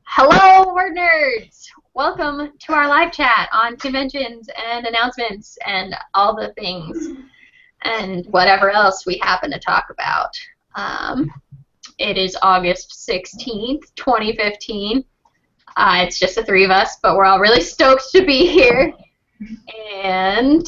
Hello, word nerds! Welcome to our live chat on conventions and announcements and all the things and whatever else we happen to talk about. It is August 16th, 2015. It's just the three of us, but we're all really stoked to be here. And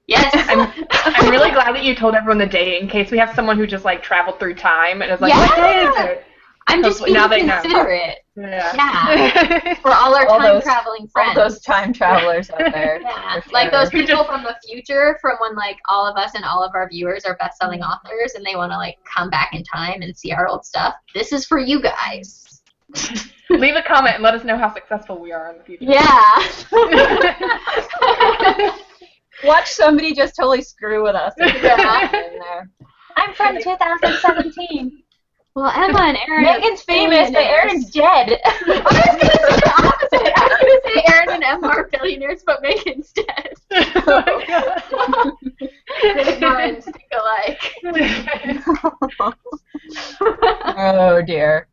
yes, I'm really glad that you told everyone the date in case we have someone who just like traveled through time and is like, yeah. what day is it? I'm just being considerate. Yeah. For all our time-traveling friends. All those time travelers out there. Yeah. Sure. Like those people from the future, from when like all of us and all of our viewers are best-selling authors and they want to like come back in time and see our old stuff. This is for you guys. Leave a comment and let us know how successful we are in the future. Yeah. Watch somebody just totally screw with us. Yeah. I'm from 2017. Well, Emma and Aaron. Megan's famous, but Aaron's dead. I was going to say the opposite. I was going to say Aaron and Emma are billionaires, but Megan's dead. Oh my God. Big minds think alike. Oh dear.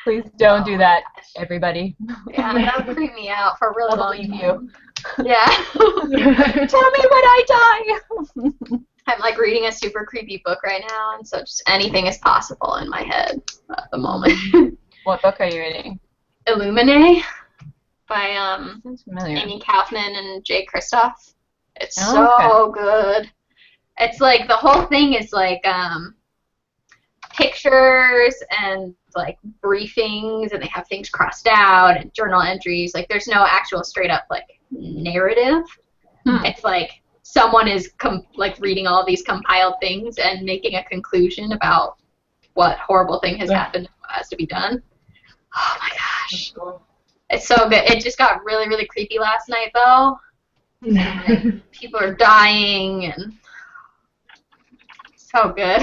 Please don't do that, everybody. Yeah, that would creep me out for a really long time. Yeah. Tell me when I die. I'm like reading a super creepy book right now, and so just anything is possible in my head at the moment. What book are you reading? Illuminae by Sounds familiar. Amy Kaufman and Jay Kristoff. It's so good. It's like the whole thing is like pictures and like briefings, and they have things crossed out and journal entries. Like there's no actual straight up like narrative. It's like someone is like reading all these compiled things and making a conclusion about what horrible thing has happened and what has to be done. Oh my gosh. Cool. It's so good. It just got really, really creepy last night though. And people are dying and so good.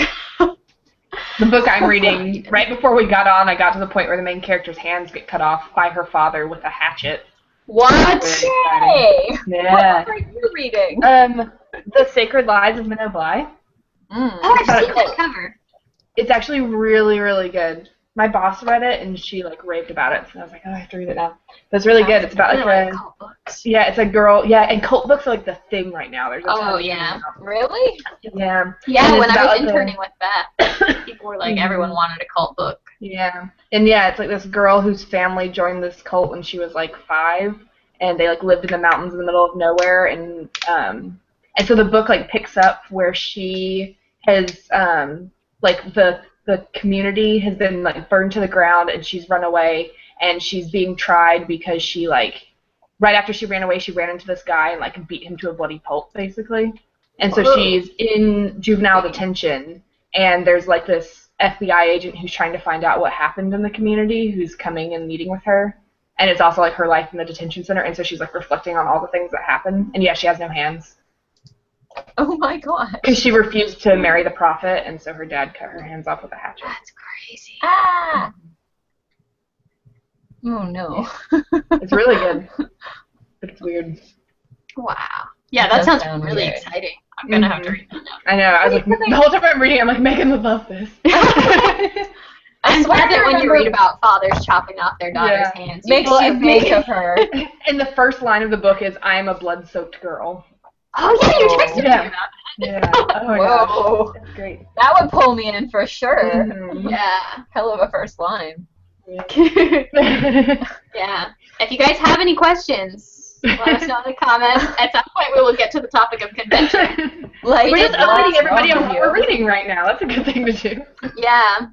The book I'm reading, right before we got on, I got to the point where the main character's hands get cut off by her father with a hatchet. What? Yay! Yeah. What are you reading? The Sacred Lives of Minnow Bly. Oh, I've seen that cover. It's actually really, really good. My boss read it and she like raved about it, so I was like, oh, I have to read it now. But it's really good. It's about like a cult books. yeah, it's a girl. Yeah, and cult books are like the thing right now. There's a ton of yeah. Really? Yeah. Yeah, And when it's I was about, like, interning with Beth, people were like, everyone wanted a cult book. Yeah, and yeah, it's like this girl whose family joined this cult when she was like 5, and they like lived in the mountains in the middle of nowhere, and so the book like picks up where she has like the community has been like burned to the ground, and she's run away, and she's being tried because she like right after she ran away, she ran into this guy and like beat him to a bloody pulp basically, and so she's in juvenile detention, and there's like this FBI agent who's trying to find out what happened in the community, who's coming and meeting with her, and it's also like her life in the detention center, and so she's like reflecting on all the things that happened, and yeah, she has no hands. Oh my god. Because she refused to marry the prophet, and so her dad cut her hands off with a hatchet. That's crazy. Ah! Oh no. It's really good. But it's weird. Wow. Yeah, that sounds really weird. exciting. I'm going to have to read that now. I know. I was like, the whole time I'm reading, I'm like, Megan would love this. I'm glad that when you read about fathers chopping off their daughter's hands, Makes you think of her. And the first line of the book is, I am a blood-soaked girl. Oh, yeah, you texted me about that. Yeah. Oh, my gosh. That's great. That would pull me in for sure. Mm-hmm. Yeah. Hell of a first line. Yeah. If you guys have any questions, let us know in the comments. At some point, we will get to the topic of convention. Like, we're just updating everybody on what we're reading right now. That's a good thing to do. Yeah.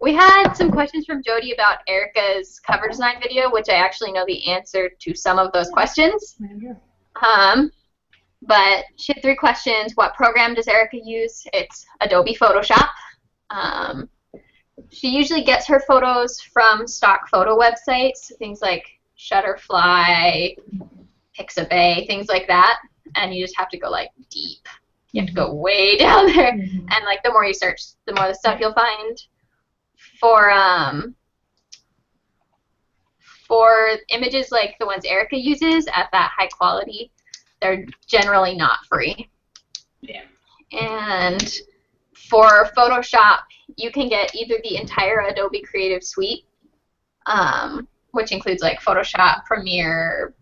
We had some questions from Jody about Erica's cover design video, which I actually know the answer to some of those questions. But she had 3 questions. What program does Erica use? It's Adobe Photoshop. She usually gets her photos from stock photo websites, things like Shutterfly, Pixabay, things like that. And you just have to go like deep. You have to go way down there. And like the more you search, the more the stuff you'll find. For images like the ones Erica uses at that high quality, they're generally not free. Yeah. And for Photoshop, you can get either the entire Adobe Creative Suite, which includes like Photoshop, Premiere,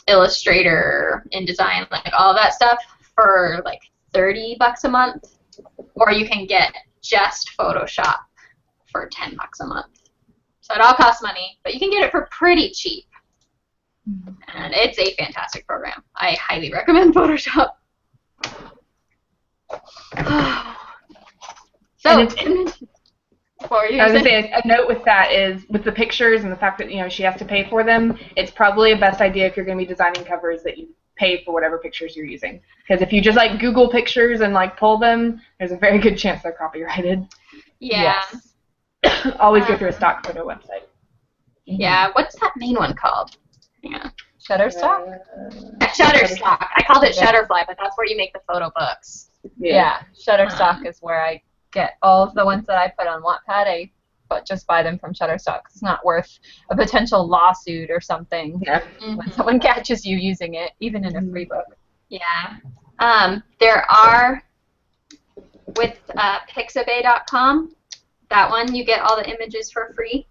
Illustrator, InDesign, like all of that stuff for like $30 a month, or you can get just Photoshop for $10 a month. So it all costs money, but you can get it for pretty cheap. And it's a fantastic program. I highly recommend Photoshop. So, I was gonna say a note with that is with the pictures and the fact that she has to pay for them. It's probably a best idea if you're gonna be designing covers that you pay for whatever pictures you're using. Because if you just like Google pictures and like pull them, there's a very good chance they're copyrighted. Yeah. Yes. Always go through a stock photo website. Yeah. What's that main one called? Yeah. Shutterstock? Shutterstock. I called it Shutterfly, but that's where you make the photo books. Yeah. Shutterstock is where I get all of the ones that I put on Wattpad. But just buy them from Shutterstock. It's not worth a potential lawsuit or something when someone catches you using it, even in a free book. Yeah. There are, with Pixabay.com, that one you get all the images for free.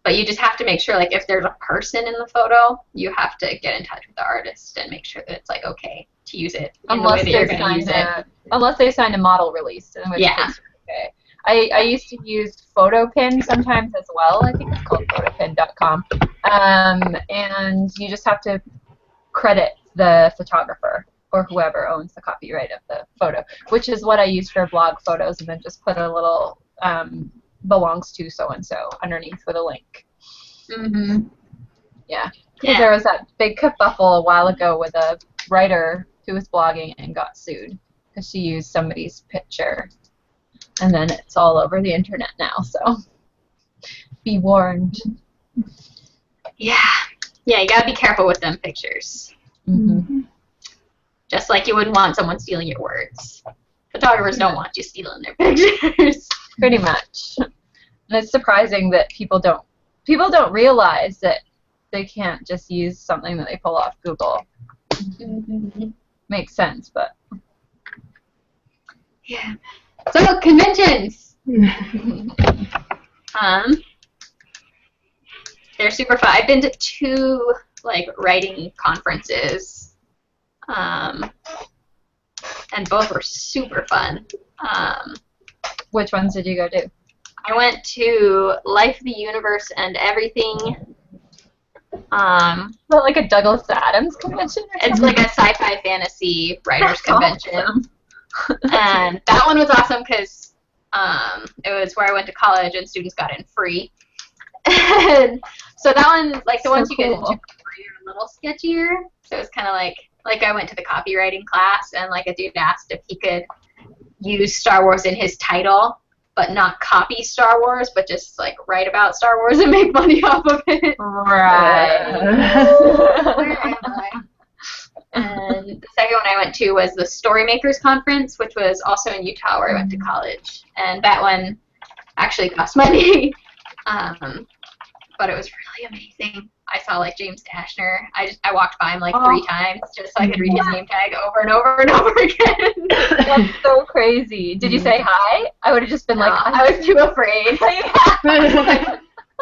But you just have to make sure, like, if there's a person in the photo, you have to get in touch with the artist and make sure that it's, like, okay to use it in the way that you're going to use it. Unless they signed a model release, in which case, okay. I used to use PhotoPin sometimes as well. I think it's called photopin.com. And you just have to credit the photographer or whoever owns the copyright of the photo, which is what I use for blog photos, and then just put a little belongs to so-and-so underneath with a link. Yeah. Because there was that big kerfuffle a while ago with a writer who was blogging and got sued because she used somebody's picture. And then it's all over the internet now, so be warned. Yeah. Yeah, you gotta be careful with them pictures. Just like you wouldn't want someone stealing your words. Photographers don't want you stealing their pictures. Pretty much. And it's surprising that people don't realize that they can't just use something that they pull off Google. Makes sense, but yeah. So conventions. They're super fun. I've been to 2 like writing conferences, and both were super fun. Which ones did you go to? I went to Life, the Universe, and Everything. What, like a Douglas Adams convention? It's like a sci-fi fantasy writers convention. Awesome. And that one was awesome because it was where I went to college and students got in free. And so that one, like the ones you get into for free are a little sketchier. So it was kind of like I went to the copywriting class and like a dude asked if he could use Star Wars in his title, but not copy Star Wars, but just like write about Star Wars and make money off of it. Right. Where am I? And the second one I went to was the Storymakers Conference, which was also in Utah where I went to college. And that one actually cost money, but it was really amazing. I saw like James Dashner. I walked by him like 3 times just so I could read his name tag over and over and over again. That's so crazy. Did you say hi? I would have just been like, I was too afraid.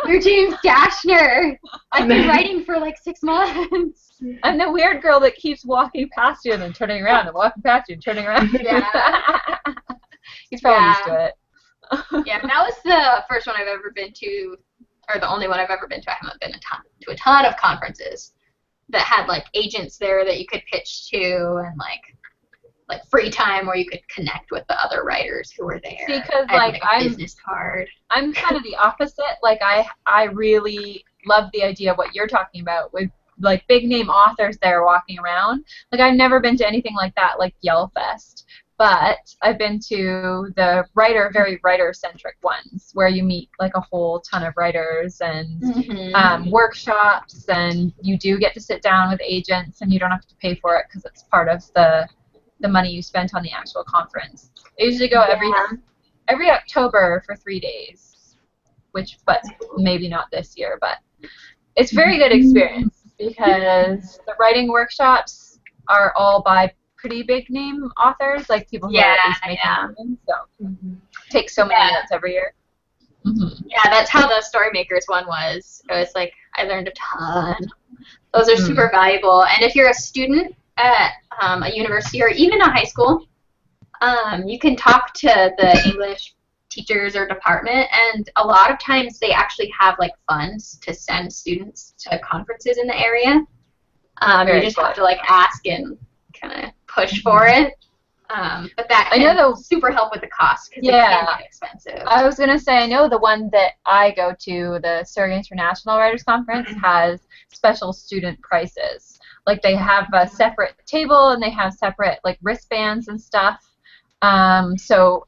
You're James Dashner. I've been writing for like 6 months. I'm the weird girl that keeps walking past you and then turning around and walking past you and turning around. Yeah. He's probably used to it. Yeah, that was the first one I've ever been to, or the only one I've ever been to. I haven't been to a ton of conferences that had like agents there that you could pitch to and like free time where you could connect with the other writers who were there. See, because like a business card. I'm kind of the opposite. Like I really love the idea of what you're talking about with like big name authors there walking around. Like I've never been to anything like that, like Yellfest. But I've been to the very writer-centric ones where you meet like a whole ton of writers and workshops, and you do get to sit down with agents, and you don't have to pay for it because it's part of the money you spent on the actual conference. I usually go every October for 3 days, but maybe not this year. But it's a very good experience because the writing workshops are all by pretty big name authors, like people who are Yeah, at least making yeah. millions. So takes so many notes every year. Yeah, that's how the Storymakers one was. It was like I learned a ton. Those are super valuable. And if you're a student at a university or even a high school, you can talk to the English teachers or department, and a lot of times they actually have like funds to send students to conferences in the area. You just have to like ask and kind of push for it. But that can super help with the cost because it can get expensive. I was going to say, I know the one that I go to, the Surrey International Writers Conference, has special student prices. Like they have a separate table and they have separate like wristbands and stuff. And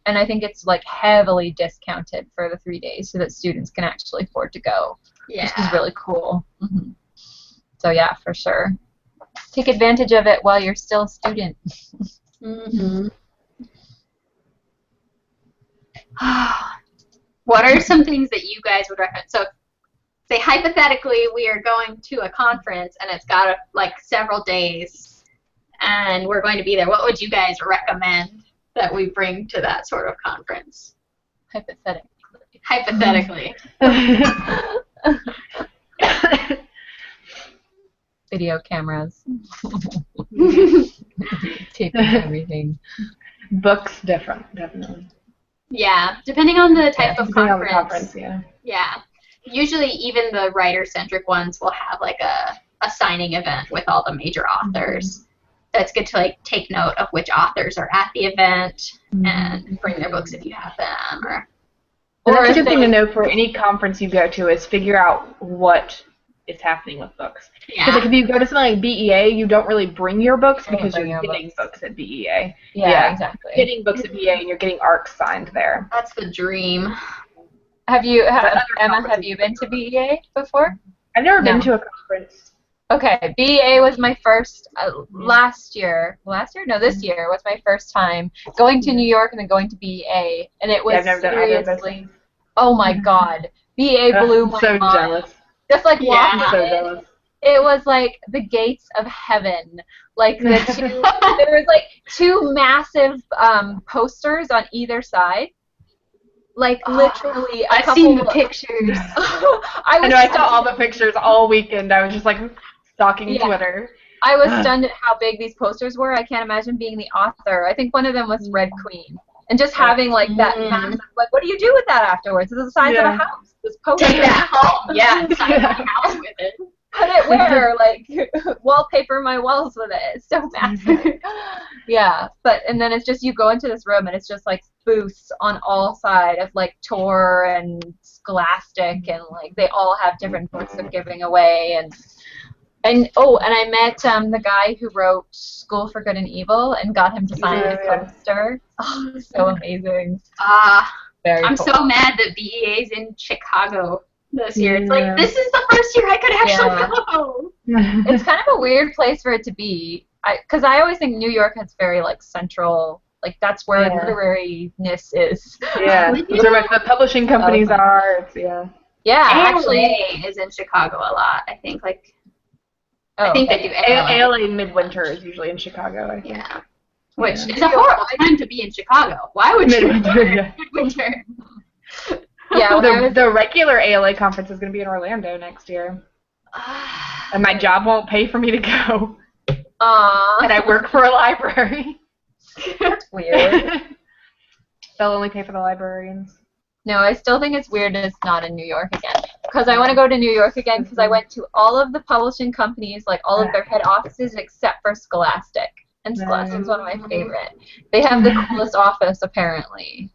I think it's like heavily discounted for the 3 days so that students can actually afford to go, which is really cool. So yeah, for sure. Take advantage of it while you're still a student. What are some things that you guys would recommend? So, say hypothetically we are going to a conference and it's got like several days, and we're going to be there. What would you guys recommend that we bring to that sort of conference? Hypothetically. Video cameras. Taping everything. Books, definitely. Yeah, depending on the type of depending conference. on the conference, yeah. Yeah. Usually even the writer-centric ones will have like a signing event with all the major authors. That's good to like take note of which authors are at the event and bring their books if you have them. Or that's a good thing to know for any conference you go to is figure out what is happening with books. Because like if you go to something like BEA, you don't really bring your books because you're getting books at BEA. Yeah, exactly. You're getting books at BEA and you're getting ARCs signed there. That's the dream. Emma, have you been to BEA before? I've never been to a conference. Okay, BEA was my first last year. No, this year was my first time going to New York and then going to BEA, and it was I've never done either of those seriously. things. Oh my God, BEA blew my so mind. jealous. Just like walking so in, jealous. it was like the gates of heaven. Like there was like two massive posters on either side. Like literally, I've seen the pictures. I saw all the pictures all weekend. I was just like stalking Twitter. I was stunned at how big these posters were. I can't imagine being the author. I think one of them was Red Queen. And just having like that massive, like, what do you do with that afterwards? It's the size of a house. This poster. Take that home. Yeah, size of a house with it. Put it where? Like, wallpaper my walls with it. It's so massive. Yeah, and then it's just you go into this room and it's just like booths on all sides of like Tor and Scholastic, and like they all have different books they're giving away, and I met the guy who wrote School for Good and Evil and got him to sign the poster. Oh, so amazing. I'm so mad that BEA is in Chicago this year. It's like, this is the first year I could actually go. It's kind of a weird place for it to be. Because I always think New York has very, like, central, like, that's where literariness is. Yeah, those are the publishing companies are. Yeah, actually, ALA is in Chicago a lot, I think. Like, I think they do ALA. ALA Midwinter is usually in Chicago, I think. Yeah. Which is a horrible time to be in Chicago. Why would you Midwinter? Yeah, the regular ALA conference is going to be in Orlando next year. And my job won't pay for me to go. And I work for a library. That's weird. They'll only pay for the librarians. No, I still think it's weird that it's not in New York again. Because I want to go to New York again because I went to all of the publishing companies, like all of their head offices except for Scholastic. And Scholastic's one of my favorite. They have the coolest office, apparently.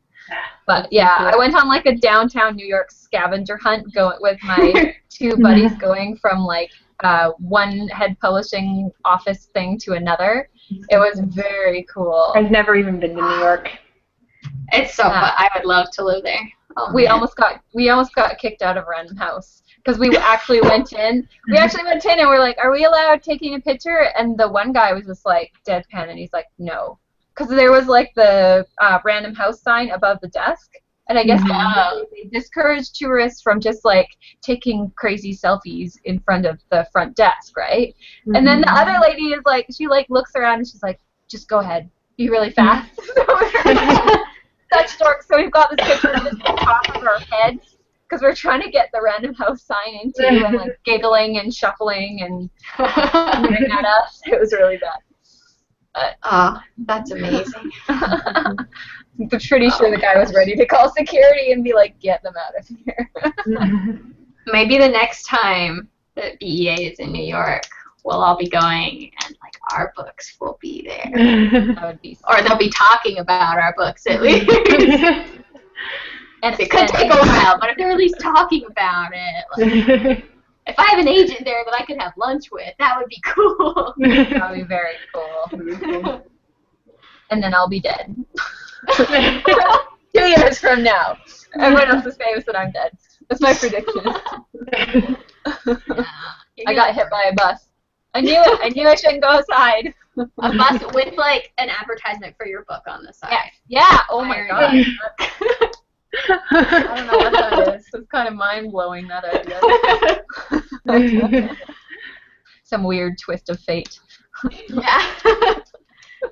But yeah, I went on like a downtown New York scavenger hunt with my two buddies going from like one head publishing office thing to another. It was very cool. I've never even been to New York. It's so fun. I would love to live there. Oh, we almost got kicked out of Random House because we actually went in. We actually went in and we're like, "Are we allowed taking a picture?" And the one guy was just like deadpan, and he's like, "No," because there was like the Random House sign above the desk, and I guess they discourage tourists from just like taking crazy selfies in front of the front desk, right? And then the other lady is like, she like looks around and she's like, just go ahead. Be really fast. Such dorks. So we've got this picture of this on top of our heads because we're trying to get the Random House sign in too, and like giggling and shuffling and staring at us. It was really bad. That's amazing. I'm pretty sure the guy was ready to call security and be like, get them out of here. Maybe the next time that BEA is in New York, we'll all be going and like our books will be there. That would be Or they'll be talking about our books at least. And it could take a while, but if they're at least talking about it, like, if I have an agent there that I could have lunch with, that would be cool. That would be very cool. And then I'll be dead. 2 years from now. Everyone else is famous and I'm dead. That's my prediction. I got hit by a bus. I knew it. I knew I shouldn't go outside. A bus with like an advertisement for your book on the side. Yeah. Oh my god. Irony. I don't know what that is. It's kind of mind-blowing, that idea. Some weird twist of fate. Yeah.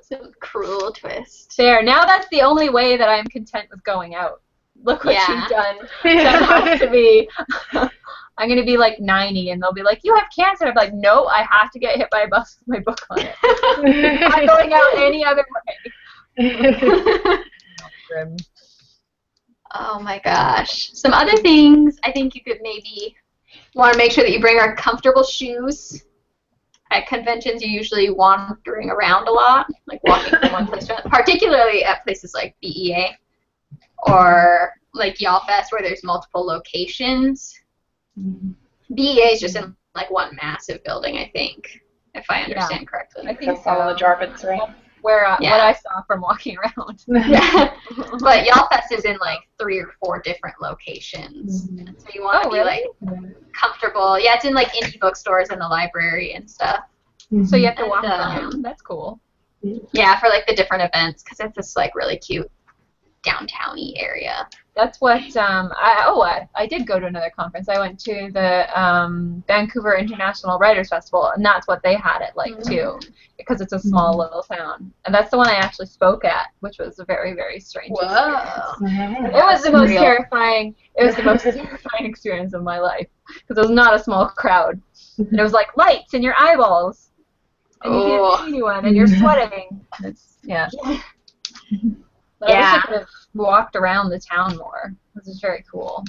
Some cruel twist. There. Now that's the only way that I'm content with going out. Look what you've done. That has to be. I'm going to be like 90 and they'll be like, you have cancer. I'm like, no, I have to get hit by a bus with my book on it. I'm not going out any other way. Oh my gosh. Some other things I think you could maybe want to make sure that you bring are comfortable shoes. At conventions, you're usually wandering around a lot, like walking from one place to another, particularly at places like BEA or like Y'all Fest where there's multiple locations. BEA is just in like one massive building, I think, if I understand correctly. I think That's all the Jarvins, right? Where what I saw from walking around. Yeah. But Y'all Fest is in like 3 or 4 different locations. So you want to be like comfortable. Yeah, it's in like indie bookstores and the library and stuff. So you have to walk around. That's cool. Yeah, for like the different events because it's this like really cute downtown-y area. That's what I did go to another conference. I went to the Vancouver International Writers Festival, and that's what they had it like too, because it's a small little town. And that's the one I actually spoke at, which was a very, very strange experience. It was the most terrifying. It was the most terrifying experience of my life because it was not a small crowd. And it was like lights in your eyeballs, and you can't see anyone, and you're sweating. It's But I wish I could have walked around the town more. This is very cool.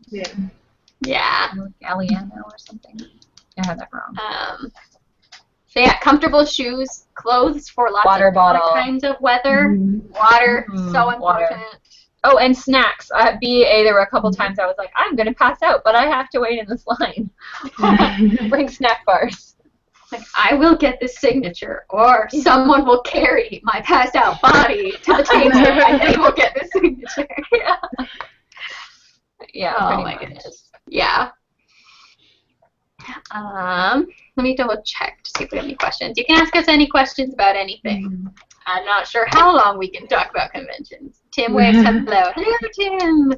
Yeah. Like Galliano or something. I had that wrong. So yeah, comfortable shoes, clothes for lots Water of bottle. different kinds of weather. Water, so important. Water. Oh, and snacks. At BA, there were a couple times I was like, I'm going to pass out, but I have to wait in this line. Bring snack bars. Like, I will get this signature, or someone will carry my passed out body to the table, and they will get this signature. Yeah. Oh my goodness. Yeah. Let me double check to see if we have any questions. You can ask us any questions about anything. I'm not sure how long we can talk about conventions. Tim waves hello. Hello, Tim.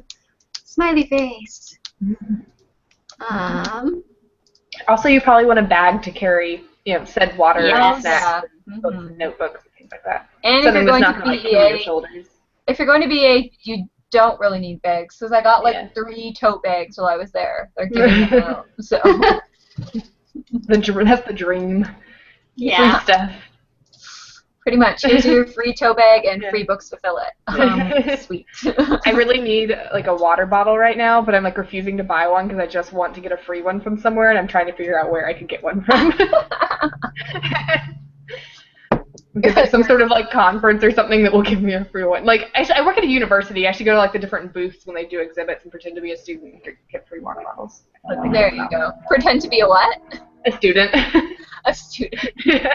Smiley face. Also, you probably want a bag to carry, said water and snacks, and books and notebooks and things like that. And Something if you're that's going not to going to kill your BA, shoulders. if you're going to BA, you don't really need bags. Because I got like 3 tote bags while I was there. They're giving them out. So. That's the dream. Yeah. Free stuff. Pretty much. Here's your free tote bag and free books to fill it. Sweet. I really need like a water bottle right now, but I'm like refusing to buy one because I just want to get a free one from somewhere, and I'm trying to figure out where I could get one from. Because there's some sort of like conference or something that will give me a free one. Like I work at a university. I should go to like the different booths when they do exhibits and pretend to be a student and get free water bottles. There you go. Pretend to be a what? A student. A student. Yeah.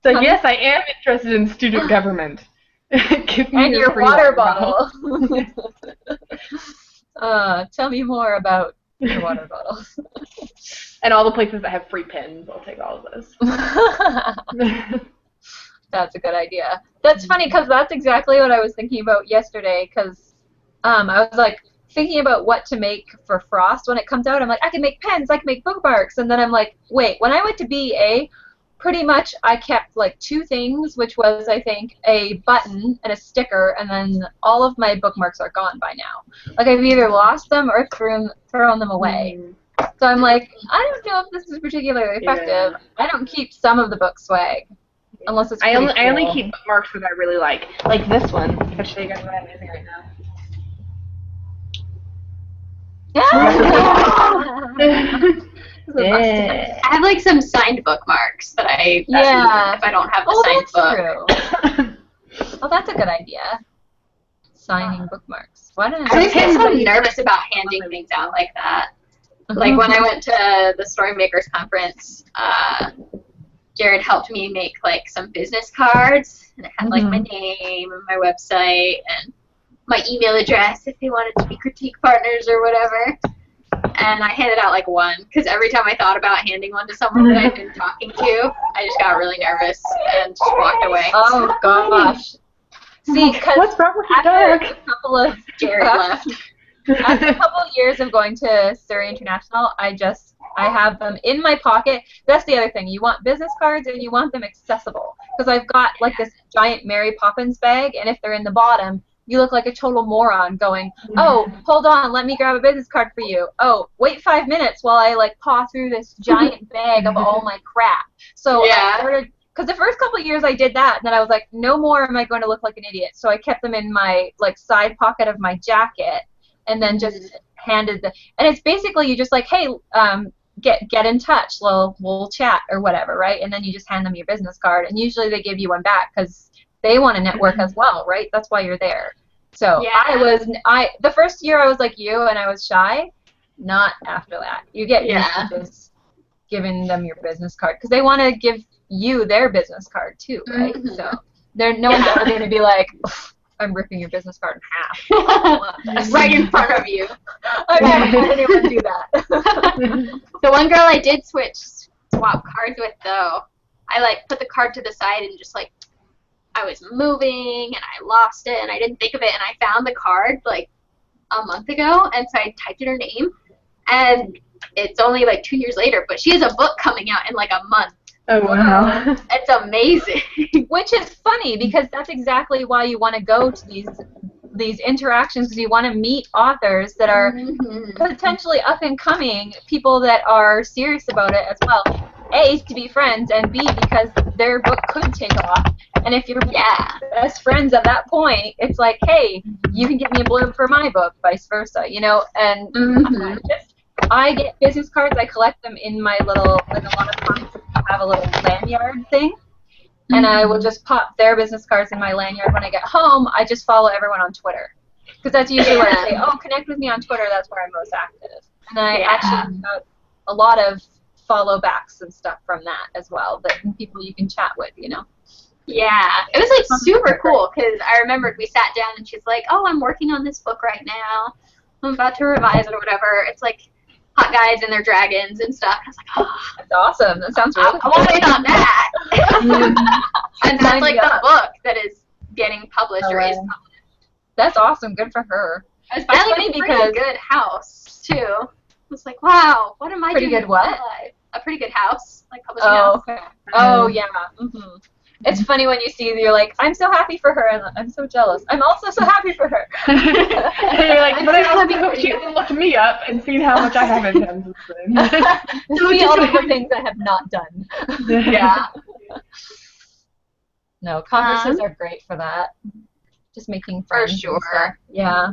So yes, I am interested in student government. Give me And your free water bottle. Tell me more about your water bottles. And all the places that have free pens, I'll take all of those. That's a good idea. That's funny because that's exactly what I was thinking about yesterday. Because I was like thinking about what to make for Frost when it comes out. I'm like, I can make pens, I can make bookmarks, and then I'm like, wait, when I went to BEA, pretty much I kept like 2 things, which was I think a button and a sticker, and then all of my bookmarks are gone by now. Like I've either lost them or thrown them away. So I'm like, I don't know if this is particularly effective. Yeah. I don't keep some of the book swag unless it's pretty I only cool. keep bookmarks that I really like this one. I'll show you guys what I'm using right now. I have like some signed bookmarks that I use if I don't have the signed book. That's true. Well, that's a good idea. Signing bookmarks. Why don't I just get so nervous about handing things out like that. Like when I went to the Storymakers conference, Jared helped me make like some business cards, and it had like my name and my website and my email address if they wanted to be critique partners or whatever. And I handed out like one because every time I thought about handing one to someone that I'd been talking to, I just got really nervous and just walked away. Oh gosh. See, because what's wrong with your after dog? a couple of Jared left. After a couple of years of going to Surrey International, I have them in my pocket. That's the other thing. You want business cards and you want them accessible. Because I've got like this giant Mary Poppins bag, and if they're in the bottom, you look like a total moron going, oh, hold on, let me grab a business card for you. Oh, wait 5 minutes while I like paw through this giant bag of all my crap. So I started, because the first couple of years I did that, and then I was like, no more am I going to look like an idiot. So I kept them in my like side pocket of my jacket, and then just handed the, and it's basically you just like, hey, get in touch, we'll chat or whatever, right? And then you just hand them your business card, and usually they give you one back because they want to network as well, right? That's why you're there. So the first year I was like you, and I was shy. Not after that. You get used to just giving them your business card because they want to give you their business card too, right? So no one's ever going to be like, I'm ripping your business card in half. Right in front of you. I never had anyone do that. The one girl I did swap cards with, though, I like put the card to the side and just like I was moving and I lost it and I didn't think of it, and I found the card like a month ago, and so I typed in her name, and it's only like 2 years later, but she has a book coming out in like a month. Oh, wow. It's amazing. Which is funny because that's exactly why you want to go to these interactions, because you want to meet authors that are potentially up and coming, people that are serious about it as well. A, to be friends, and B, because their book could take off. And if you're best friends at that point, it's like, hey, you can give me a blurb for my book, vice versa, you know? And I get business cards. I collect them in my little, like a lot of times I have a little lanyard thing. And I will just pop their business cards in my lanyard. When I get home, I just follow everyone on Twitter. Because that's usually where I say, oh, connect with me on Twitter. That's where I'm most active. And I actually got a lot of follow backs and stuff from that as well, that people you can chat with, you know. Yeah, it was like super cool because I remembered we sat down and she's like, oh, I'm working on this book right now. I'm about to revise it or whatever. It's like hot guys and their dragons and stuff. I was like, oh, that's awesome. That sounds really cool. I want to be on that. And that's like the book that is getting published or is published. That's awesome. Good for her. It's finally a pretty good house too. I was like, wow, what am I doing? Pretty good what? A pretty good house, like publishing house. Okay. Oh yeah. It's funny when you see, you're like, I'm so happy for her, and I'm so jealous. I'm also so happy for her. And you're like, but I also hope she hasn't looked me up and seen how much I haven't done since then. See all of the things I have not done. Yeah. No, conferences are great for that. Just making friends. For sure. Yeah.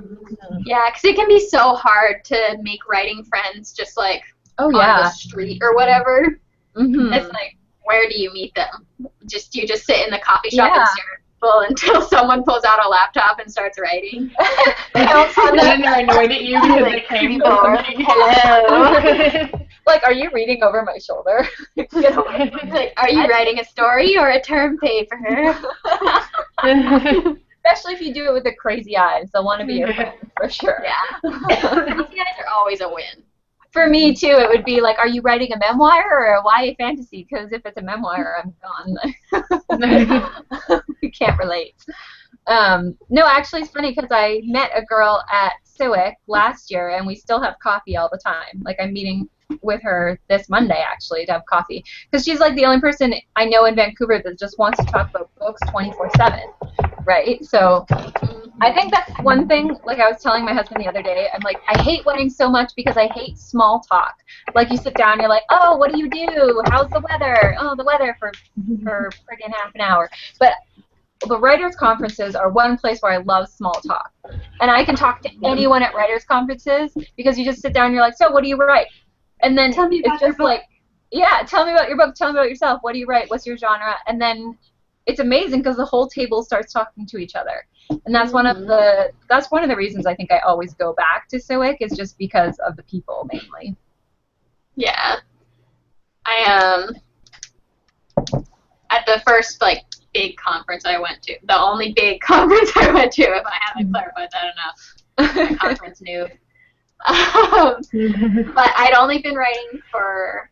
Yeah, because it can be so hard to make writing friends just like on the street or whatever. It's like, where do you meet them? You just sit in the coffee shop and stare at people until someone pulls out a laptop and starts writing. And then they're annoyed at you because they came for hello. Like, are you reading over my shoulder? Like, are you writing a story or a term paper? Especially if you do it with the crazy eyes. They'll want to be your friend, for sure. Yeah. Crazy eyes are always a win. For me, too, it would be like, are you writing a memoir or a YA fantasy? Because if it's a memoir, I'm gone. You can't relate. No, actually, it's funny because I met a girl at Civic last year, and we still have coffee all the time. Like, I'm meeting with her this Monday, actually, to have coffee. Because she's, like, the only person I know in Vancouver that just wants to talk about books 24/7, right? So I think that's one thing, like I was telling my husband the other day, I'm like, I hate wedding so much because I hate small talk. Like, you sit down, you're like, oh, what do you do? How's the weather? Oh, the weather for friggin' half an hour. But the writers' conferences are one place where I love small talk. And I can talk to anyone at writers' conferences because you just sit down and you're like, so what do you write? And then Tell me about it's just like, yeah, tell me about your book, tell me about yourself, what do you write, what's your genre? And then it's amazing because the whole table starts talking to each other. And that's one of the reasons I think I always go back to Civic, is just because of the people mainly. Yeah. I at the first like big conference I went to, the only big conference I went to, if I haven't clarified that enough, I'm a conference noob. But I'd only been writing for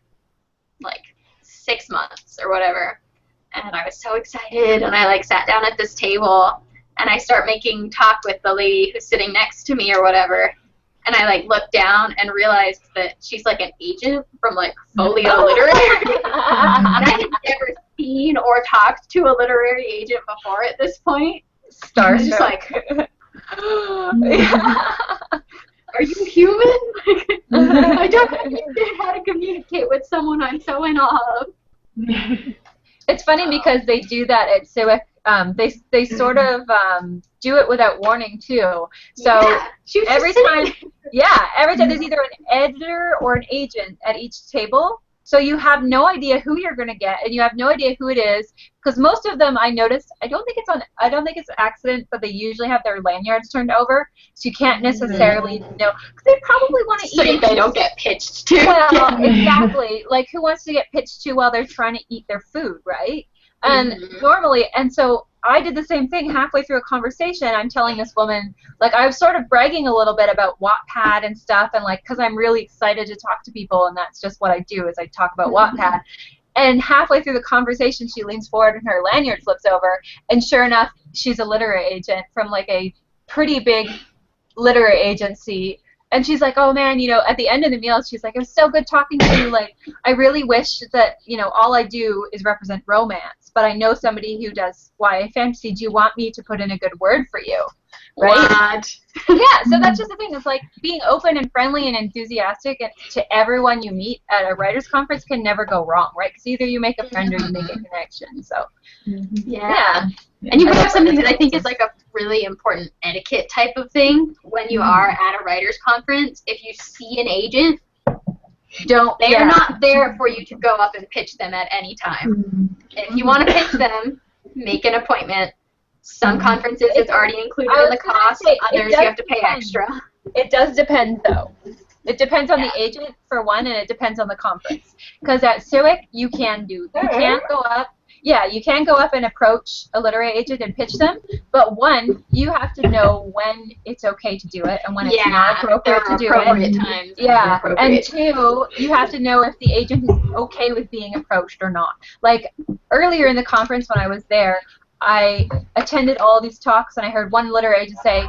like 6 months or whatever, and I was so excited, and I like sat down at this table, and I start making talk with the lady who's sitting next to me or whatever, and I like looked down and realized that she's like an agent from like Folio Literary. And I had never seen or talked to a literary agent before at this point. I was just like, are you human? I don't understand how to communicate with someone I'm so in awe of. It's funny because they do that at Civic. They sort of do it without warning too. So every time there's either an editor or an agent at each table. So you have no idea who you're going to get, and you have no idea who it is, because most of them I noticed, I don't think it's an accident, but they usually have their lanyards turned over, so you can't necessarily know, because they probably want to eat. So they don't get pitched to. Well, exactly. Like, who wants to get pitched to while they're trying to eat their food, right? And normally, and so I did the same thing halfway through a conversation. I'm telling this woman, like, I was sort of bragging a little bit about Wattpad and stuff, and like, because I'm really excited to talk to people, and that's just what I do, is I talk about Wattpad. And halfway through the conversation, she leans forward and her lanyard flips over, and sure enough, she's a literary agent from like a pretty big literary agency. And she's like, oh man, at the end of the meal, she's like, it was so good talking to you. Like, I really wish that, all I do is represent romance, but I know somebody who does YA fantasy. Do you want me to put in a good word for you? Right? What? Yeah, so that's just the thing. It's like being open and friendly and enthusiastic to everyone you meet at a writer's conference can never go wrong, right? Because either you make a friend or you make a connection. So, yeah. And you bring up something that I think is like a really important etiquette type of thing when you are at a writer's conference. If you see an agent, they're not there for you to go up and pitch them at any time. If you want to pitch them, make an appointment. Some conferences it's already included in the cost. Others you have to pay extra. It does depend, though. It depends on the agent, for one, and it depends on the conference. Because at Civic, you can go up. Yeah, you can go up and approach a literary agent and pitch them, but one, you have to know when it's okay to do it and when it's not appropriate to do it. Times yeah, and two, you have to know if the agent is okay with being approached or not. Like, earlier in the conference when I was there, I attended all these talks, and I heard one literary agent say,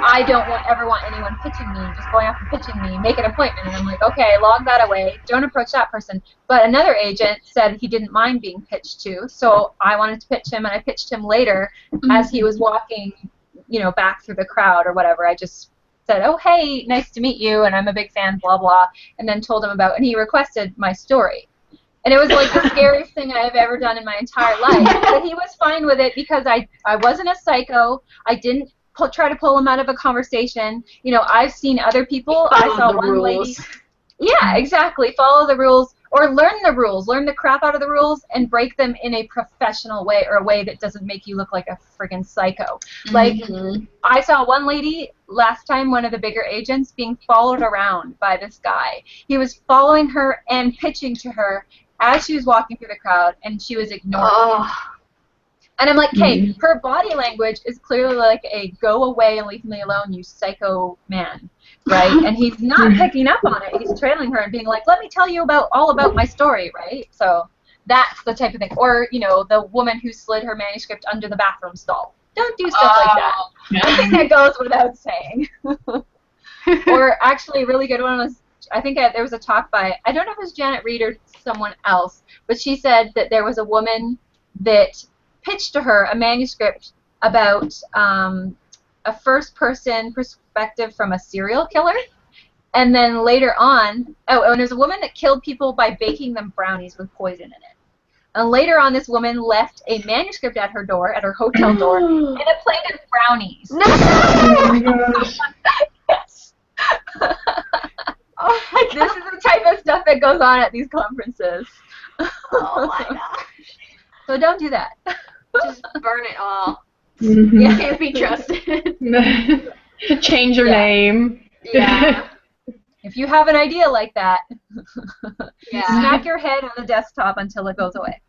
I don't ever want anyone pitching me, just going up and pitching me, make an appointment. And I'm like, okay, log that away, don't approach that person. But another agent said he didn't mind being pitched to, so I wanted to pitch him, and I pitched him later as he was walking, back through the crowd or whatever. I just said, oh, hey, nice to meet you, and I'm a big fan, blah, blah, and then told him about, and he requested my story. And it was like the scariest thing I have ever done in my entire life. But he was fine with it because I wasn't a psycho. I didn't try to pull him out of a conversation. I've seen other people. I saw one lady. Yeah, exactly. Follow the rules, or learn the rules. Learn the crap out of the rules and break them in a professional way, or a way that doesn't make you look like a friggin' psycho. Like, I saw one lady last time, one of the bigger agents, being followed around by this guy. He was following her and pitching to her as she was walking through the crowd, and she was ignoring him. And I'm like, hey, her body language is clearly like a go away and leave me alone, you psycho man, right? And he's not picking up on it. He's trailing her and being like, let me tell you all about my story, right? So that's the type of thing. Or, the woman who slid her manuscript under the bathroom stall. Don't do stuff like that. I think that goes without saying. Or actually, a really good one was, I think there was a talk by, I don't know if it was Janet Reed or someone else, but she said that there was a woman that pitched to her a manuscript about a first-person perspective from a serial killer. And then later on, and there's a woman that killed people by baking them brownies with poison in it. And later on, this woman left a manuscript at her door, at her hotel door, and a plate of brownies. No! Oh my gosh. Yes. Oh my This is the type of stuff that goes on at these conferences. Oh my gosh. So don't do that. Just burn it all. Mhm. You can't be trusted. Change your name. Yeah. If you have an idea like that, Yeah. smack your head on the desktop until it goes away.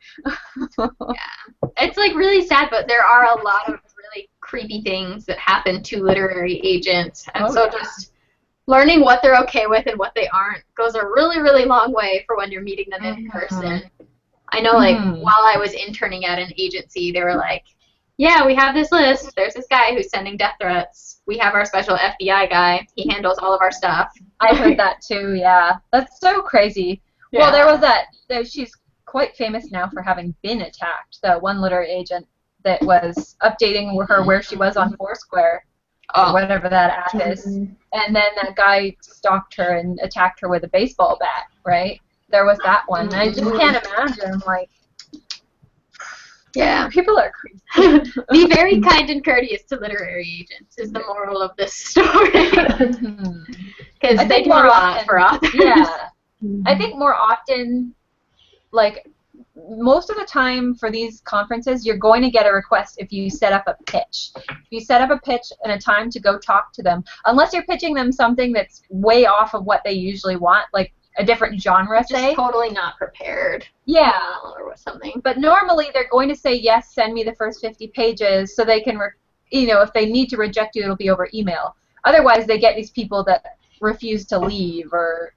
It's like really sad, but there are a lot of really creepy things that happen to literary agents. And so just learning what they're okay with and what they aren't goes a really, really long way for when you're meeting them in person. I know, like, while I was interning at an agency, they were like, yeah, we have this list. There's this guy who's sending death threats. We have our special FBI guy. He handles all of our stuff. I heard that too, yeah. That's so crazy. Yeah. Well, there was that, she's quite famous now for having been attacked, the one literary agent that was updating her where she was on Foursquare, or whatever that app is. And then that guy stalked her and attacked her with a baseball bat, right? There was that one. And I just can't imagine, like, Yeah. people are crazy. Be very kind and courteous to literary agents is the moral of this story. Because I they think do a more lot often- for authors. Yeah. I think more often, like, most of the time for these conferences, you're going to get a request if you set up a pitch. If you set up a pitch and a time to go talk to them, unless you're pitching them something that's way off of what they usually want, like a different genre, Just say. totally not prepared. Yeah. Or something. But normally they're going to say, yes, send me the first 50 pages so they can, if they need to reject you, it'll be over email. Otherwise, they get these people that refuse to leave or,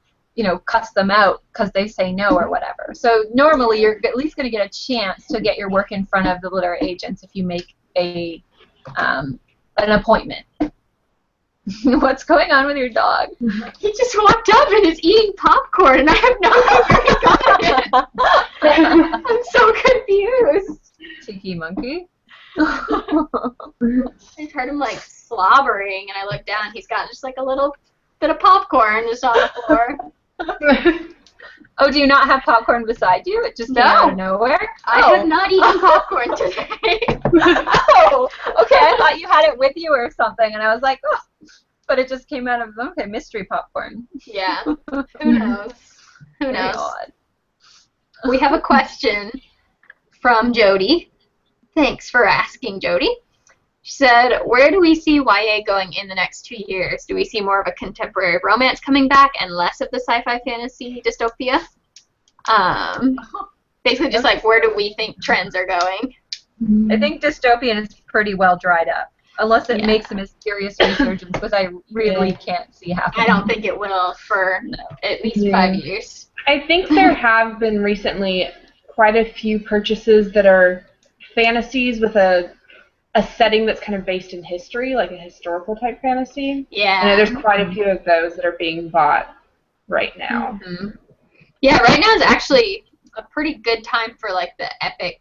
cuss them out because they say no or whatever. So normally you're at least going to get a chance to get your work in front of the literary agents if you make an appointment. What's going on with your dog? He just walked up and is eating popcorn, and I have no idea where he got it. I'm so confused. Cheeky monkey. I heard him like slobbering, and I looked down. He's got just like a little bit of popcorn just on the floor. Oh, do you not have popcorn beside you? It just came out of nowhere? I have not eaten popcorn today. Oh, okay. I thought you had it with you or something, and I was like, oh. But it just came out of, mystery popcorn. Yeah. Who knows? Who knows? God. We have a question from Jody. Thanks for asking, Jody. She said, where do we see YA going in the next 2 years? Do we see more of a contemporary romance coming back and less of the sci-fi fantasy dystopia? Basically just like, where do we think trends are going? I think dystopian is pretty well dried up. Unless it makes a mysterious resurgence, which I really can't see happening. I don't think it will for at least 5 years. I think there have been recently quite a few purchases that are fantasies with a setting that's kind of based in history, like a historical type fantasy. Yeah. And there's quite a few of those that are being bought right now. Mm-hmm. Yeah, right now is actually a pretty good time for like the epic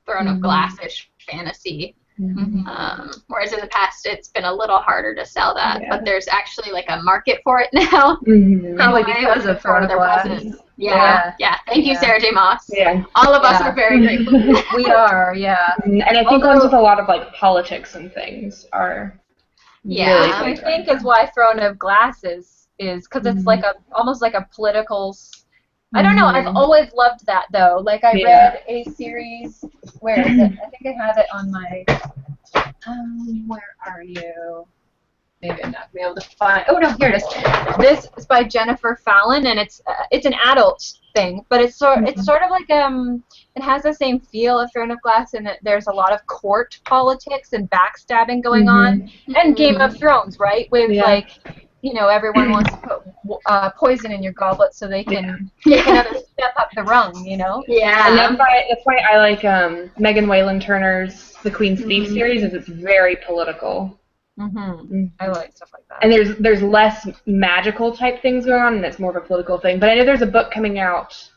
Throne of Glass-ish fantasy. Mm-hmm. Whereas in the past it's been a little harder to sell that, but there's actually like a market for it now. Probably because of Throne of Glass. Yeah. Thank you, Sarah J. Maas. Yeah. All of us are very grateful. We are, yeah. And I think ones with a lot of like politics and things are really I big think right is why Throne of Glass is because it's like almost like a political. I don't know. I've always loved that though. Like I read a series. Where is it? I think I have it on my. Where are you? Maybe I'm not gonna be able to find. Oh no, here it is. This is by Jennifer Fallon, and it's an adult thing, but it's sort of like it has the same feel of Throne of Glass, in that there's a lot of court politics and backstabbing going on, and Game of Thrones, right? With like, everyone wants to put poison in your goblet so they can take another step up the rung, you know? Yeah. And that's why I like Megan Whalen Turner's The Queen's Thief series, is it's very political. I like stuff like that. And there's less magical type things going on, and it's more of a political thing. But I know there's a book coming out,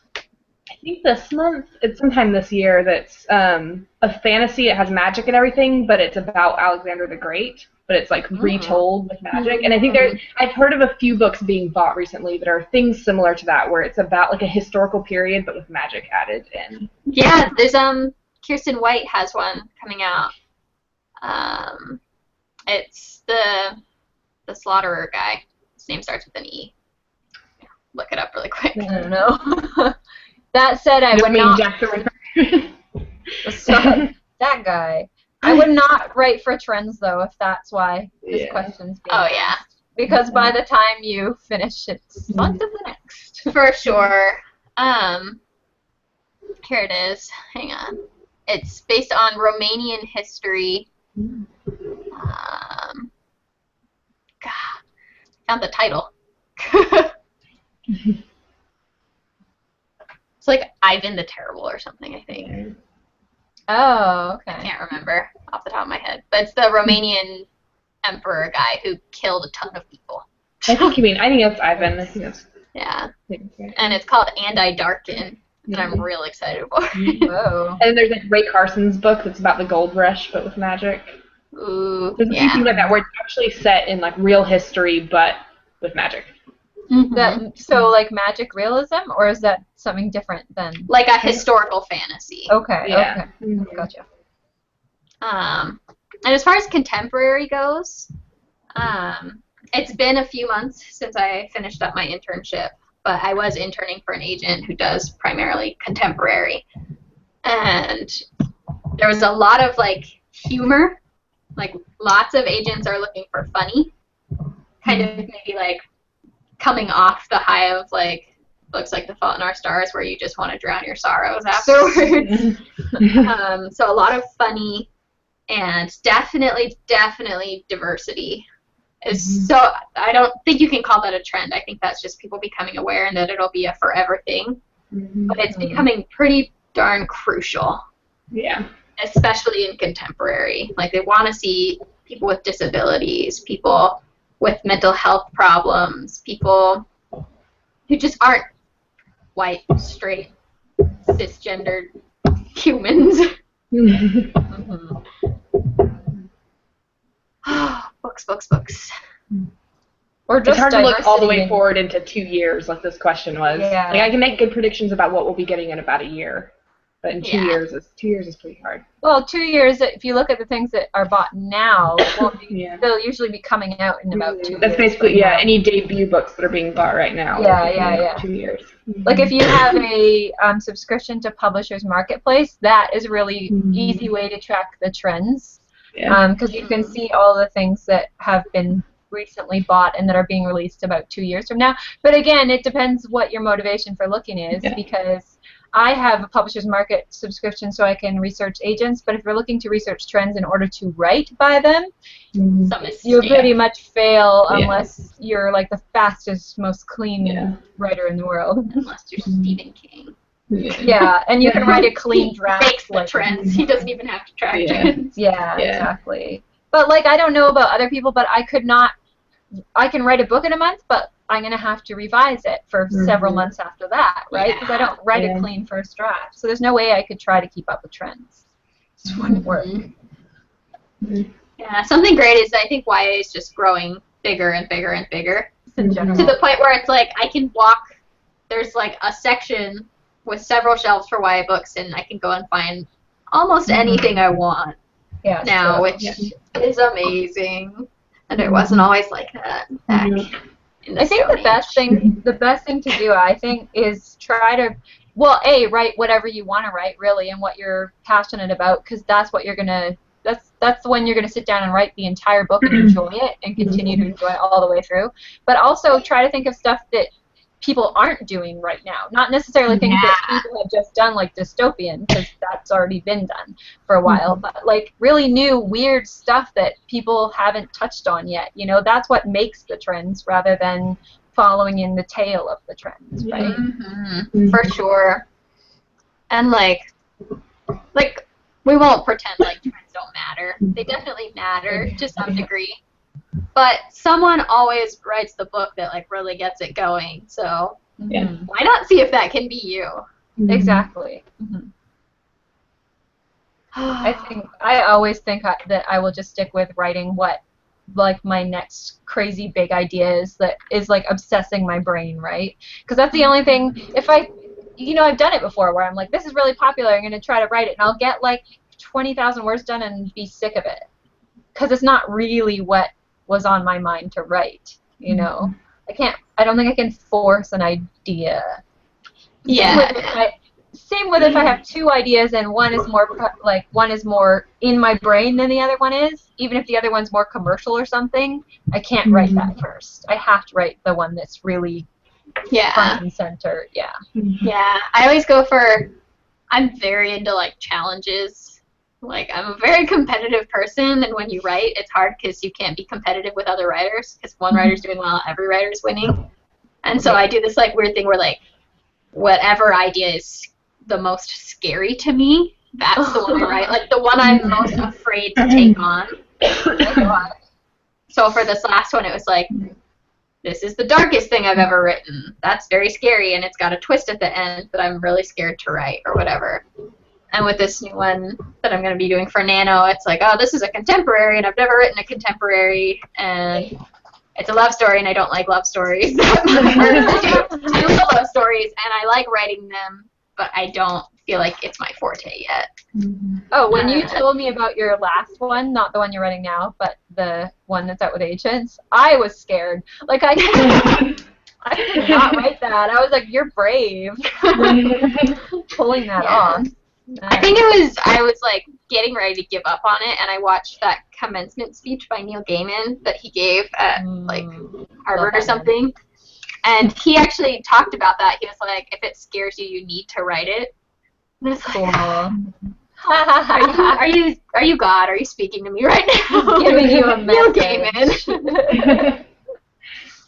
I think this month, it's sometime this year, that's a fantasy. It has magic and everything, but it's about Alexander the Great. But it's like retold with magic. And I think I've heard of a few books being bought recently that are things similar to that, where it's about like a historical period, but with magic added in. Yeah, there's Kirsten White has one coming out. It's the slaughterer guy. His name starts with an E. Look it up really quick. I don't know. That said, I would not. Jack the Ripper. So, that guy. I would not write for trends though, if that's why this question's being asked. Because by the time you finish, it's on to the next. For sure. Here it is. Hang on. It's based on Romanian history. God, found the title. It's like Ivan the Terrible or something, I think. Oh, okay. I can't remember off the top of my head. But it's the Romanian emperor guy who killed a ton of people. I think that's Ivan. I think that's... Yeah. And it's called And I Darken, and I'm real excited for it. Whoa. And then there's like Ray Carson's book that's about the gold rush, but with magic. Ooh, There's a few things like that where it's actually set in like real history, but with magic. So like magic realism, or is that something different than like a historical fantasy? Okay. Yeah. Okay. Gotcha. And as far as contemporary goes, it's been a few months since I finished up my internship, but I was interning for an agent who does primarily contemporary, and there was a lot of like humor. Like lots of agents are looking for funny, kind of maybe like coming off the high of like books like The Fault in Our Stars, where you just want to drown your sorrows afterwards. So a lot of funny, and definitely diversity is so. I don't think you can call that a trend. I think that's just people becoming aware and that it'll be a forever thing. But it's becoming pretty darn crucial. Yeah. Especially in contemporary. Like they want to see people with disabilities, people with mental health problems, people who just aren't white, straight, cisgendered humans. Books. Or just it's hard to look all the way in... forward into 2 years, like this question was. Yeah. Like I can make good predictions about what we'll be getting in about a year, but in 2 years, 2 years is pretty hard. Well, 2 years. If you look at the things that are bought now, they'll usually be coming out in about 2 years. That's basically any debut books that are being bought right now. Yeah. 2 years. Like if you have a subscription to Publishers Marketplace, that is a really easy way to track the trends. Because you can see all the things that have been recently bought and that are being released about 2 years from now. But again, it depends what your motivation for looking is, because I have a Publishers Market subscription so I can research agents, but if you're looking to research trends in order to write by them, you pretty much fail unless you're like the fastest, most clean writer in the world. Unless you're Stephen King. Yeah, and you can write a clean draft. He makes the trends. He doesn't even have to track trends. Yeah, exactly. But like, I don't know about other people, but I can write a book in a month, but I'm going to have to revise it for several months after that, right? Because I don't write a clean first draft. So there's no way I could try to keep up with trends. It just wouldn't work. Yeah, something great is I think YA is just growing bigger and bigger and bigger. In general. To the point where it's like I can walk, there's like a section with several shelves for YA books, and I can go and find almost anything I want now, which is amazing. And it wasn't always like that back in the I think the best thing to do, I think, is try to, write whatever you want to write, really, and what you're passionate about, because that's what you're gonna. That's when you're gonna sit down and write the entire book and enjoy it and continue to enjoy it all the way through. But also try to think of stuff that people aren't doing right now. Not necessarily things that people have just done, like dystopian, because that's already been done for a while, but like really new, weird stuff that people haven't touched on yet. You know, that's what makes the trends rather than following in the tail of the trends, right? Mm-hmm. For sure. And like we won't pretend like trends don't matter. They definitely matter to some degree. But someone always writes the book that like really gets it going. So why not see if that can be you? Exactly. I always think that I will just stick with writing what like my next crazy big idea is that is like obsessing my brain, right? Because that's the only thing. If I, I've done it before where I'm like, this is really popular, I'm gonna try to write it, and I'll get like 20,000 words done and be sick of it because it's not really what was on my mind to write. I don't think I can force an idea. Same with if I have two ideas and one is more in my brain than the other one is. Even if the other one's more commercial or something, I can't write that first. I have to write the one that's really front and center. Yeah. Yeah. I always go for. I'm very into like challenges. Like I'm a very competitive person, and when you write, it's hard because you can't be competitive with other writers because one writer's doing well, every writer's winning, and so I do this like weird thing where like whatever idea is the most scary to me, that's the one I write. Like the one I'm most afraid to take on. So for this last one, it was like, this is the darkest thing I've ever written. That's very scary, and it's got a twist at the end that I'm really scared to write or whatever. And with this new one that I'm going to be doing for Nano, it's like, oh, this is a contemporary, and I've never written a contemporary, and it's a love story, and I don't like love stories. I do love love stories, and I like writing them, but I don't feel like it's my forte yet. Oh, when you told me about your last one, not the one you're writing now, but the one that's out with agents, I was scared. Like, I could not write that. I was like, you're brave. Pulling that off. I think I was like getting ready to give up on it, and I watched that commencement speech by Neil Gaiman that he gave at like Harvard or something. And he actually talked about that. He was like, if it scares you, you need to write it. And it's like, are you God? Are you speaking to me right now? Giving you a Neil message. Gaiman.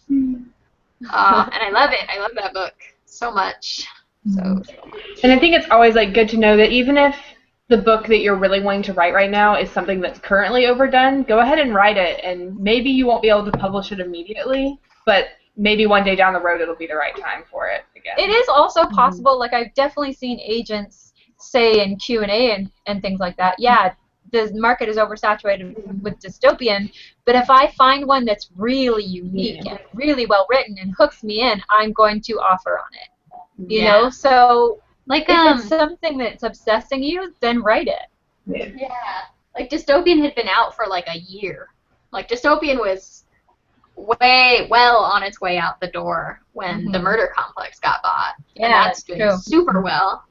And I love it. I love that book so much. So much. And I think it's always like good to know that even if the book that you're really wanting to write right now is something that's currently overdone, go ahead and write it, and maybe you won't be able to publish it immediately, but maybe one day down the road it'll be the right time for it again. It is also possible, like I've definitely seen agents say in Q&A and things like that, yeah, the market is oversaturated with dystopian, but if I find one that's really unique and really well written and hooks me in, I'm going to offer on it. You know, so like if it's something that's obsessing you, then write it. Yeah. Like dystopian had been out for like a year. Like dystopian was well on its way out the door when the murder complex got bought. Yeah, and that's doing super well.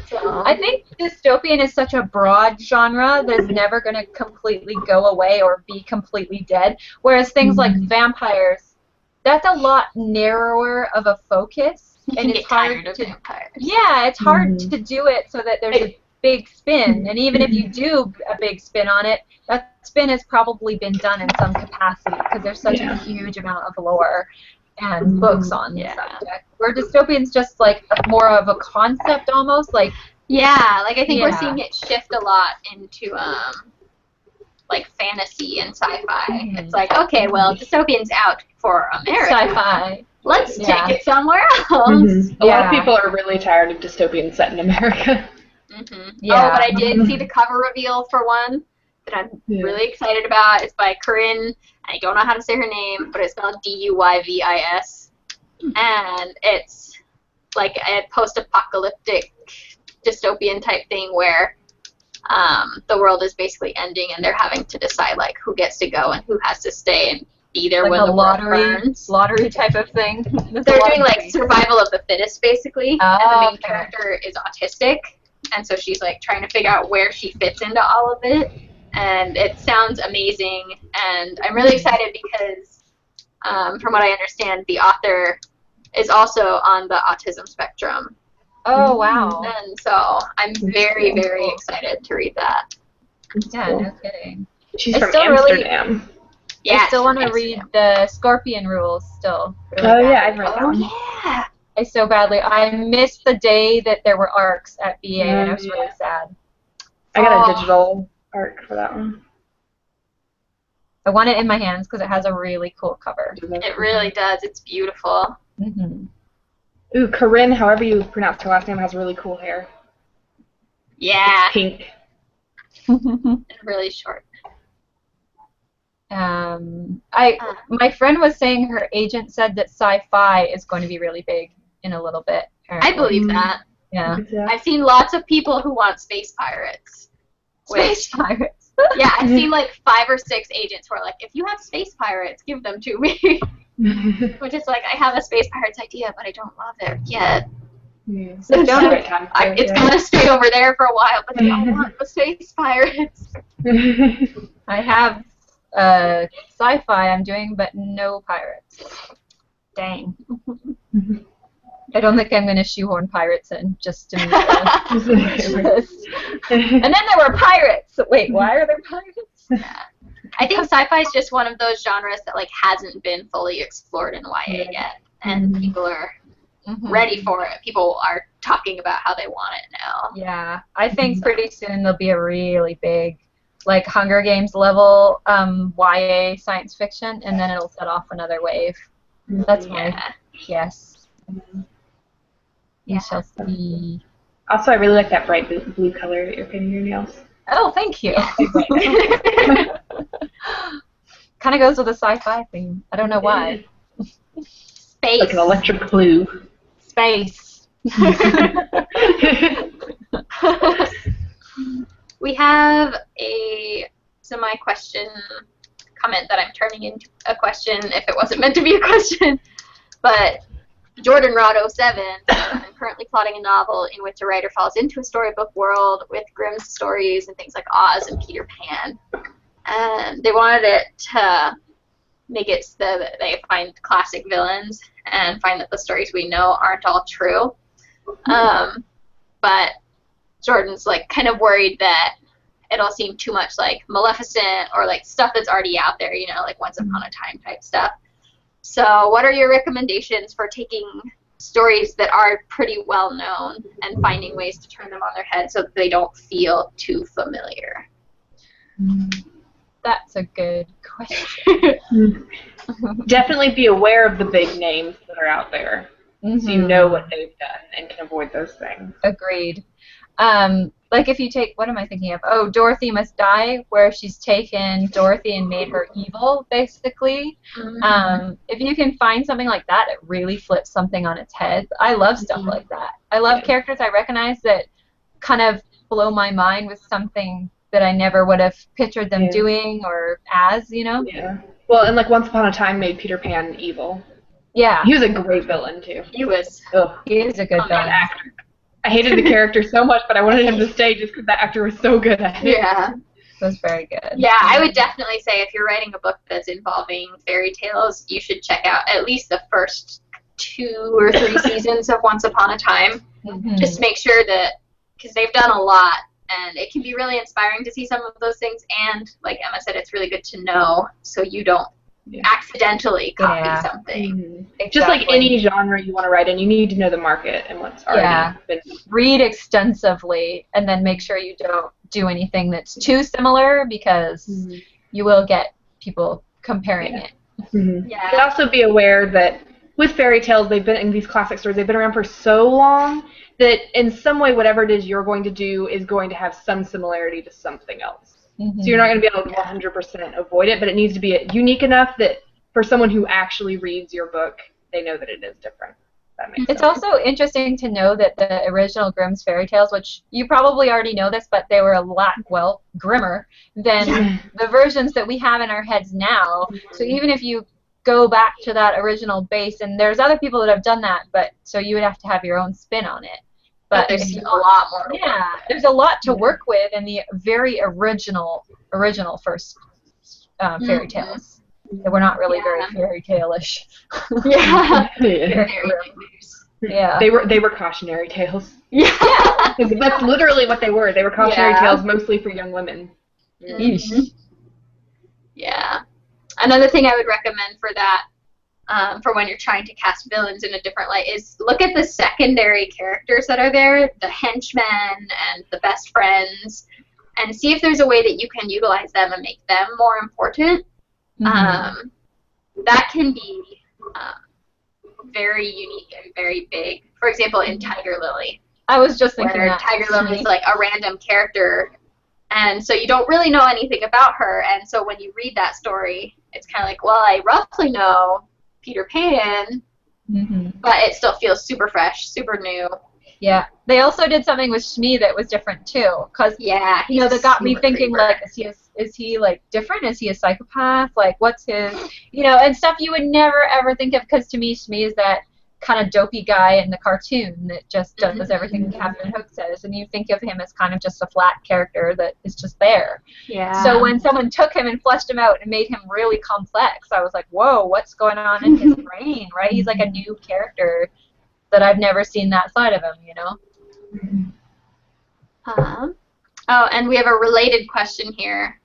So. I think dystopian is such a broad genre that it's never going to completely go away or be completely dead. Whereas things like vampires, that's a lot narrower of a focus. And it's hard to vampires. Yeah, it's hard to do it so that there's a big spin. And even if you do a big spin on it, that spin has probably been done in some capacity because there's such a huge amount of lore and books on the subject. Where dystopian's just like more of a concept almost, like like I think we're seeing it shift a lot into like fantasy and sci-fi. It's like, okay, well, dystopian's out for America. Sci-fi. Let's take it somewhere else. A lot of people are really tired of dystopian set in America. Yeah. Oh, but I did see the cover reveal for one that I'm really excited about. It's by Corinne. I don't know how to say her name, but it's spelled Duyvis. And it's like a post-apocalyptic dystopian type thing where the world is basically ending and they're having to decide like who gets to go and who has to stay and be there like when the world burns. Lottery type of thing. They're doing like survival of the fittest basically, and the main character is autistic, and so she's like trying to figure out where she fits into all of it, and it sounds amazing, and I'm really excited because from what I understand, the author is also on the autism spectrum. Oh, wow. And so I'm very, very excited to read that. Yeah, no kidding. She's from Amsterdam. Yeah, I still want to yes, read yeah. the Scorpion Rules still. Really Oh yeah, badly. I've read that Oh one. yeah. I so badly. I missed the day that there were arcs at BA, and I was Yeah. really sad. I got a Oh. digital arc for that one. I want it in my hands because it has a really cool cover. It really does. It's beautiful. Mm-hmm. Ooh, Corinne, however you pronounce her last name, has really cool hair. Yeah. It's pink. And really short. My friend was saying her agent said that sci-fi is going to be really big in a little bit. I Apparently. believe that. Yeah. I've seen lots of people who want space pirates. Space pirates. Yeah, I've seen like 5 or 6 agents who are like, if you have space pirates, give them to me. Which is like, I have a space pirates idea, but I don't love it yet. Yeah. So It's don't- the right time for it, It's yeah. gonna stay over there for a while, but I don't want the space pirates. I have sci-fi I'm doing, but no pirates. Dang. I don't think I'm going to shoehorn pirates in just to meet the And then there were pirates. Wait, why are there pirates? Yeah. I think sci-fi is just one of those genres that like hasn't been fully explored in YA yet, and people are ready for it. People are talking about how they want it now. Yeah, I think pretty soon there'll be a really big, like Hunger Games level YA science fiction, and then it'll set off another wave. That's my guess. Yeah. We shall see. Also, I really like that bright blue color that you're painting your nails. Oh, thank you. Kind of goes with the sci-fi theme. I don't know why. Space. Like an electric blue. Space. We have a semi-question comment that I'm turning into a question if it wasn't meant to be a question. But Jordan Rod 07 I'm currently plotting a novel in which a writer falls into a storybook world with Grimm's stories and things like Oz and Peter Pan. And they wanted it to make it so that they find classic villains and find that the stories we know aren't all true. But Jordan's like kind of worried that it'll seem too much like Maleficent or like stuff that's already out there, you know, like Once Upon a Time type stuff. So what are your recommendations for taking stories that are pretty well known and finding ways to turn them on their head so that they don't feel too familiar? That's a good question. Definitely be aware of the big names that are out there, so you know what they've done and can avoid those things. Agreed. Like if you take, what am I thinking of? Oh, Dorothy Must Die, where she's taken Dorothy and made her evil, basically. If you can find something like that, it really flips something on its head. I love stuff like that. I love characters I recognize that kind of blow my mind with something that I never would have pictured them doing or as, you know? Yeah. Well, and like Once Upon a Time made Peter Pan evil. Yeah. He was a great villain too. He was. Ugh. He is a good villain. Actor. I hated the character so much, but I wanted him to stay just because the actor was so good at it. Yeah. It was very good. Yeah, I would definitely say if you're writing a book that's involving fairy tales, you should check out at least the first 2 or 3 seasons of Once Upon a Time. Just to make sure that, because they've done a lot, and it can be really inspiring to see some of those things, and like Emma said, it's really good to know so you don't accidentally copy something. Exactly. Just like any genre you want to write in, you need to know the market and what's already been. Read extensively, and then make sure you don't do anything that's too similar, because you will get people comparing it. Yeah. But also be aware that with fairy tales, they've been in these classic stories, they've been around for so long that in some way, whatever it is you're going to do is going to have some similarity to something else. So you're not going to be able to 100% avoid it, but it needs to be unique enough that for someone who actually reads your book, they know that it is different. That makes It's sense. also interesting to know that the original Grimm's fairy tales, which you probably already know this, but they were a lot, grimmer than the versions that we have in our heads now. So even if you go back to that original base, and there's other people that have done that, but so you would have to have your own spin on it. But there's a lot more. There's a lot to work with in the very original first fairy tales. They were not really very fairy tale-ish. Yeah. They were cautionary tales. Yeah. That's literally what they were. They were cautionary tales mostly for young women. Yeah. Another thing I would recommend for that, for when you're trying to cast villains in a different light, is look at the secondary characters that are there, the henchmen and the best friends, and see if there's a way that you can utilize them and make them more important. That can be very unique and very big. For example, in Tiger Lily. I was just thinking where that. Tiger Lily is like a random character, and so you don't really know anything about her, and so when you read that story, it's kind of like, well, I roughly know Peter Pan, but it still feels super fresh, super new. Yeah. They also did something with Shmi that was different too, because Yeah, you know, that got me super thinking, creeper. like, is he like different? Is he a psychopath? Like, what's his, you know, and stuff you would never ever think of, because to me, Shmi is that kind of dopey guy in the cartoon that just does everything Captain Hook says, and you think of him as kind of just a flat character that is just there. Yeah. So when someone took him and fleshed him out and made him really complex, I was like, whoa, what's going on in his brain, right? He's like a new character that I've never seen that side of him, you know? Oh, and we have a related question here.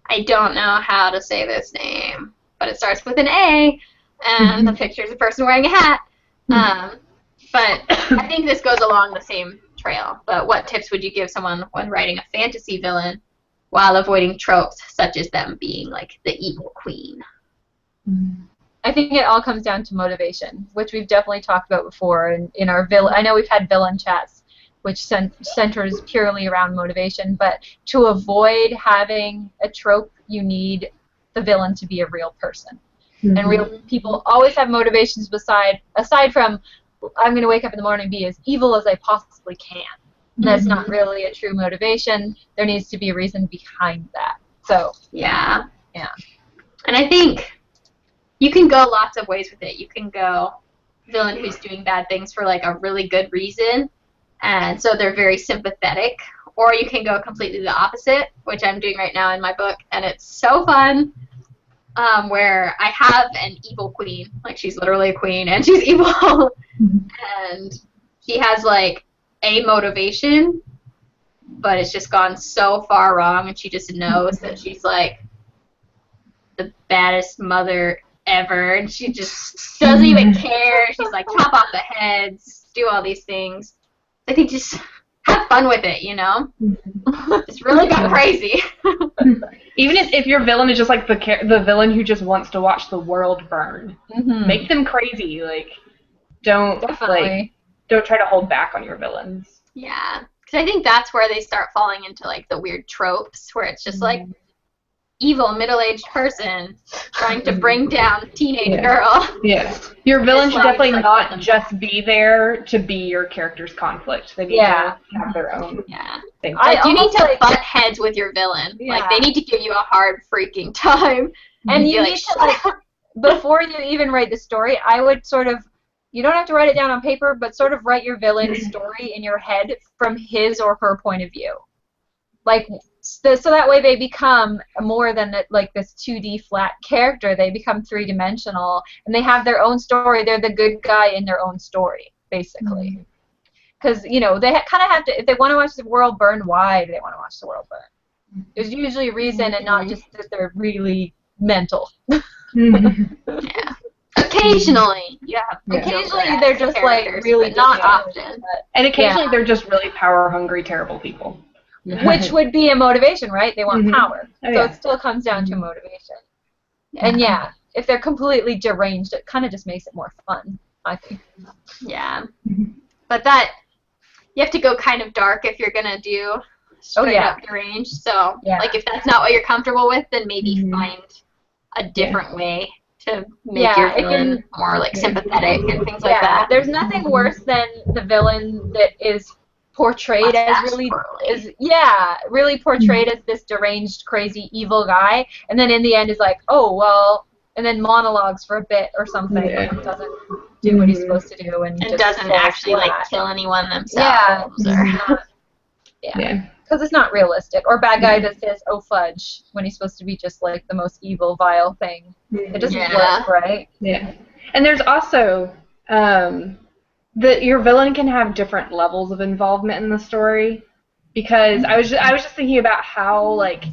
I don't know how to say this name, but it starts with an A, and the picture is a person wearing a hat. But I think this goes along the same trail. But what tips would you give someone when writing a fantasy villain while avoiding tropes such as them being like the evil queen? I think it all comes down to motivation, which we've definitely talked about before in our villain. I know we've had villain chats, which centers purely around motivation, but to avoid having a trope, you need the villain to be a real person. And real people always have motivations aside from, I'm going to wake up in the morning and be as evil as I possibly can. That's not really a true motivation. There needs to be a reason behind that. So Yeah. Yeah. And I think you can go lots of ways with it. You can go villain who's doing bad things for like a really good reason, and so they're very sympathetic. Or you can go completely the opposite, which I'm doing right now in my book, and it's so fun. Where I have an evil queen, like she's literally a queen, and she's evil, and she has like a motivation, but it's just gone so far wrong, and she just knows that she's like the baddest mother ever, and she just doesn't even care. She's like, chop off the heads, do all these things. I think just have fun with it, you know? Just really go crazy. Even if your villain is just like the villain who just wants to watch the world burn, make them crazy. Like, don't try to hold back on your villains. Yeah, because I think that's where they start falling into like the weird tropes, where it's just like evil middle-aged person trying to bring down a teenage girl. Yes. Your villain should definitely like, not just be there to be your character's conflict. They need to have their own thing. Like, you need to butt heads with your villain. Like, they need to give you a hard freaking time. And you need to, like, before you even write the story, I would sort of, you don't have to write it down on paper, but sort of write your villain's story in your head from his or her point of view. Like, so that way they become more than like this 2D flat character. They become three-dimensional, and they have their own story. They're the good guy in their own story, basically. Because, you know, they kind of have to, if they want to watch the world burn, why do they want to watch the world burn? There's usually a reason, and not just that they're really mental. Yeah. Occasionally, Occasionally they're just like really, but not often. And occasionally they're just really power-hungry, terrible people. Which would be a motivation, right? They want power. So it still comes down to motivation. And if they're completely deranged, it kind of just makes it more fun, I think. Yeah. But that, you have to go kind of dark if you're going to do straight up deranged. So, like, if that's not what you're comfortable with, then maybe find a different way to make your villain more, like, sympathetic and things like that. There's nothing worse than the villain that is portrayed as really portrayed as this deranged, crazy, evil guy, and then in the end is like, oh well, and then monologues for a bit or something, and doesn't do what he's supposed to do, and just doesn't actually like kill anyone themselves. Because it's not realistic. Or bad guy that says, oh fudge, when he's supposed to be just like the most evil, vile thing. It doesn't work, right? Yeah. And there's also your villain can have different levels of involvement in the story, because I was just thinking about how, like,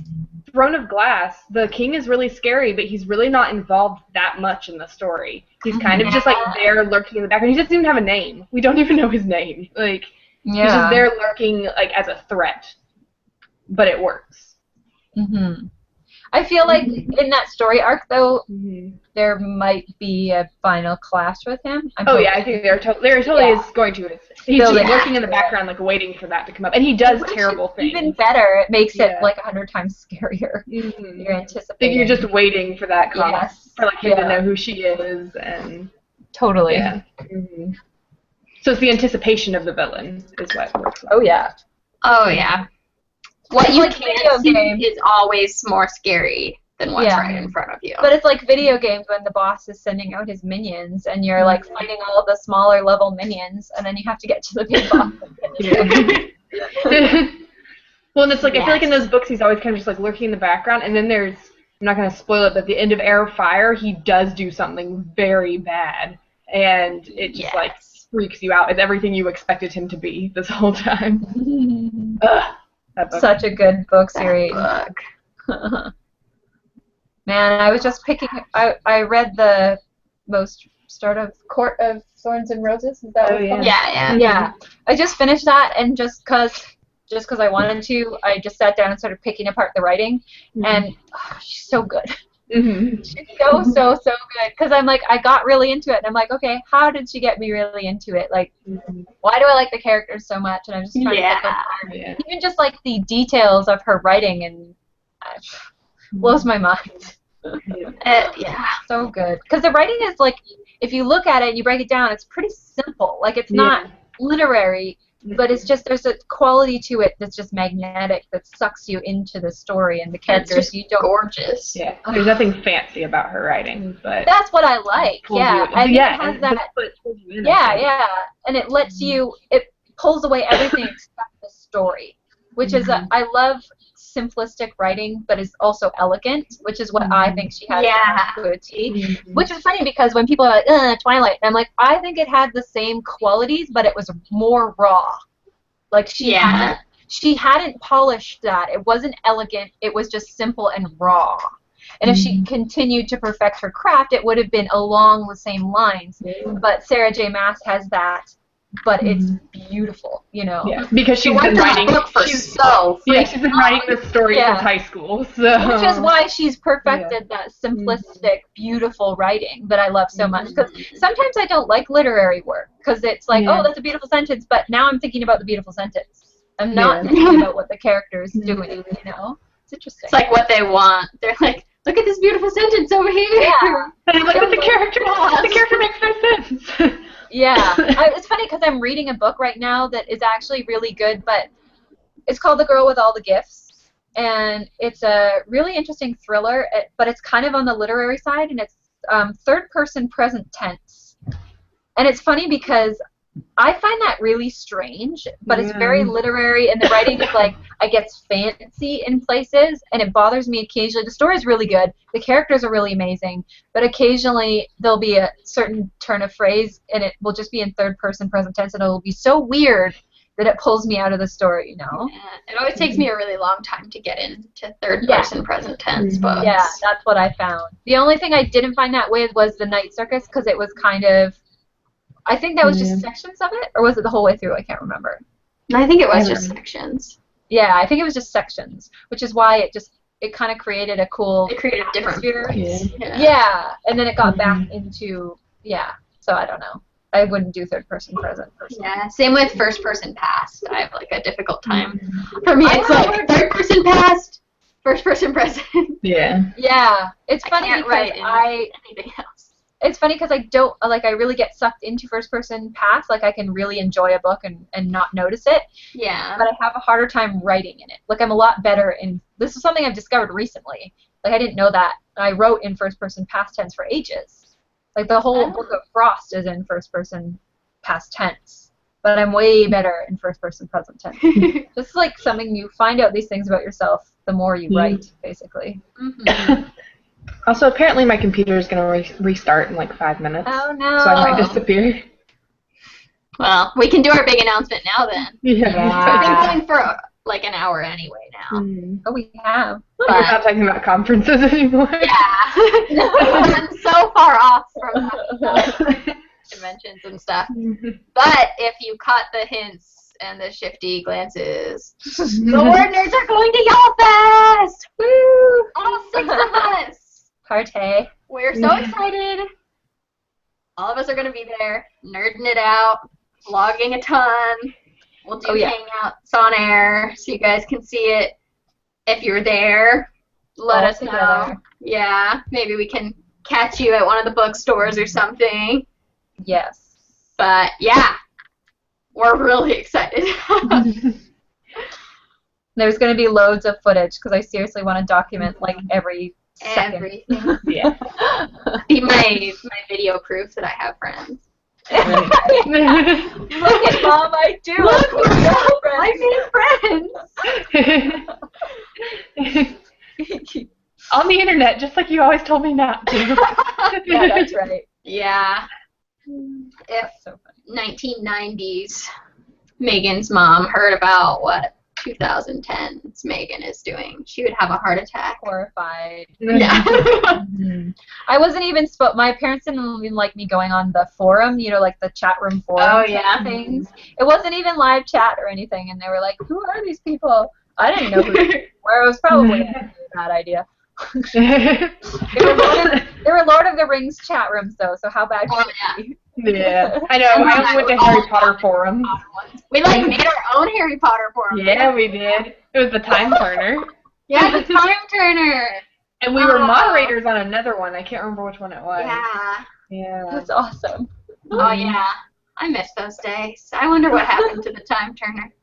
Throne of Glass, the king is really scary, but he's really not involved that much in the story. He's kind of just like there lurking in the background. He doesn't even have a name. We don't even know his name. Like he's just there lurking like as a threat. But it works. I feel like in that story arc, though, there might be a final clash with him. I think there totally is going to. He's just lurking in the background, like waiting for that to come up, and he does terrible things. Even better, it makes it like 100 times scarier. You're anticipating. You're just waiting for that comment, for like him to know who she is, and totally. Yeah. So it's the anticipation of the villain is what works. Oh yeah. Oh yeah. What you can't see is always more scary than what's right in front of you. But it's like video games when the boss is sending out his minions and you're like fighting all the smaller level minions and then you have to get to the big boss. Well, and it's like I feel like in those books he's always kind of just like lurking in the background, and then there's, I'm not going to spoil it, but at the end of Air of Fire he does do something very bad, and it just like freaks you out. It's everything you expected him to be this whole time. Such a good book series. Man, I was just picking. I read the most start of Court of Thorns and Roses. Is that what it's called? Yeah. I just finished that, and just cause I wanted to, I just sat down and started picking apart the writing, and she's so good. She's so good. Because I'm like, I got really into it, and I'm like, okay, how did she get me really into it? Like, why do I like the characters so much? And I'm just trying to pick apart. Even just like the details of her writing, and blows my mind. So good. Because the writing is like, if you look at it and you break it down, it's pretty simple. Like, it's not literary, but it's just, there's a quality to it that's just magnetic, that sucks you into the story and the characters. It's just gorgeous. Yeah, there's nothing fancy about her writing, but that's what I like. I think it has that. And it lets you, it pulls away everything except the story, which is I love simplistic writing, but is also elegant, which is what I think she has to a T. Which is funny because when people are like, Twilight, I'm like, I think it had the same qualities, but it was more raw. Like she hadn't polished that. It wasn't elegant. It was just simple and raw. And if she continued to perfect her craft, it would have been along the same lines. But Sarah J. Maas has that. But it's beautiful, you know. Yeah, because she's been writing. She's been writing this story since high school, so. Which is why she's perfected that simplistic, beautiful writing that I love so much. Because sometimes I don't like literary work because it's like, oh, that's a beautiful sentence, but now I'm thinking about the beautiful sentence. I'm not thinking about what the character is doing. You know, it's interesting. It's like what they want. They're like, look at this beautiful sentence over here. And look at the character. The character makes no sense. It's funny because I'm reading a book right now that is actually really good, but it's called The Girl with All the Gifts, and it's a really interesting thriller, but it's kind of on the literary side, and it's third-person present tense. And it's funny because I find that really strange, but it's very literary, and the writing is like, it gets fancy in places, and it bothers me occasionally. The story is really good, the characters are really amazing, but occasionally there'll be a certain turn of phrase, and it will just be in third-person present tense, and it'll be so weird that it pulls me out of the story, you know? It always takes me a really long time to get into third-person present tense books. Yeah, that's what I found. The only thing I didn't find that with was The Night Circus, because it was kind of, I think that was just sections of it, or was it the whole way through? I can't remember. I think it was just sections. Yeah, I think it was just sections, which is why it kind of created a cool different and then it got back into, so I don't know. I wouldn't do third-person present personally. Yeah, same with first-person past. I have like a difficult time. For me, it's like third-person past, first-person present. Yeah, it's funny because anything else. It's funny because I don't, like, I really get sucked into first-person past. Like, I can really enjoy a book and not notice it. Yeah. But I have a harder time writing in it. Like, I'm a lot better in, this is something I've discovered recently. Like, I didn't know that. I wrote in first-person past tense for ages. Like, the whole book of Frost is in first-person past tense. But I'm way better in first-person present tense. This is, like, something you find out these things about yourself the more you write, basically. Also, apparently my computer is going to restart in like 5 minutes. Oh, no. So I might disappear. Well, we can do our big announcement now then. Yeah. I've been going for like an hour anyway now. Oh, we have. We're not talking about conferences anymore. Yeah. We've gotten so far off from conventions and stuff. But if you caught the hints and the shifty glances, the Word Nerds are going to Y'all Fest! Woo! All 6 of us! Partay. We're so excited. All of us are going to be there, nerding it out, vlogging a ton. We'll do hangouts on air so you guys can see it. If you're there, let us know. Yeah, maybe we can catch you at one of the bookstores or something. Yes. But yeah, we're really excited. There's going to be loads of footage because I seriously want to document like every second. Everything. Yeah. Be my video proof that I have friends. Look at Mom, I do. Look, I made friends. On the internet, just like you always told me not to. Yeah, that's right. Yeah. If That's so funny. 1990s Megan's mom heard about what 2010's Megan is doing, she would have a heart attack. Horrified. Yeah. I wasn't even my parents didn't even like me going on the forum, you know, like the chat room forum Oh, yeah. things. It wasn't even live chat or anything, and they were like, "Who are these people?" I didn't know who they were. It was probably a bad idea. They were Lord of the Rings chat rooms, though, so how bad could it be? Yeah. I know. I only went to Harry Potter forums. We like made our own Harry Potter forum. Yeah, we did. It was the Time Turner. Yeah, the Time Turner. And we were moderators on another one. I can't remember which one it was. Yeah. Yeah. That's awesome. Oh yeah. I miss those days. I wonder what happened to the Time Turner.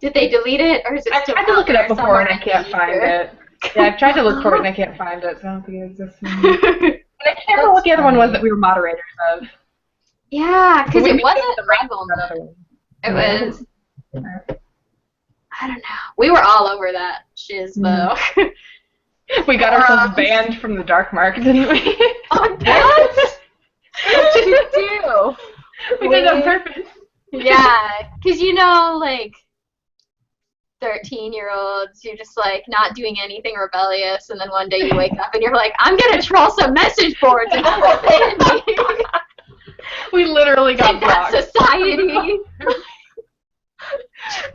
Did they delete it, or is it I still tried to look it up out there before and I somewhere in can't the find ether? it. Yeah, I've tried to look for it and I can't find it, so I don't think it exists anymore. And I can't remember what the other one was that we were moderators of. Yeah, because We it did wasn't the Rebel. that other one. It was. I don't know. We were all over that shiz though. We got ourselves banned from the Dark Mark, didn't we? Oh, what? What did you do? We did it on purpose. Yeah, because you know, like 13-year-olds, you're just like not doing anything rebellious, and then one day you wake up and you're like, I'm gonna troll some message boards and people ban me. We literally got Take that, blocked. society.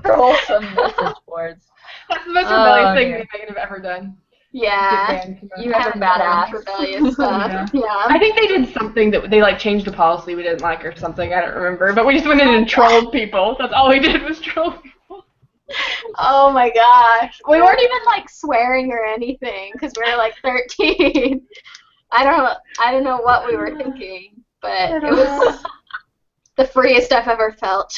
Troll some message boards. That's the most rebellious thing dear. we might have ever done. Yeah. Get banned from You that. have a Haven't done badass. rebellious stuff. Yeah. Yeah. I think they did something that they like changed a policy we didn't like or something. I don't remember, but we just went in and trolled people. That's all we did was troll people. Oh my gosh. We weren't even like swearing or anything because we were like 13. I don't know what we were thinking, but it was the freest I've ever felt.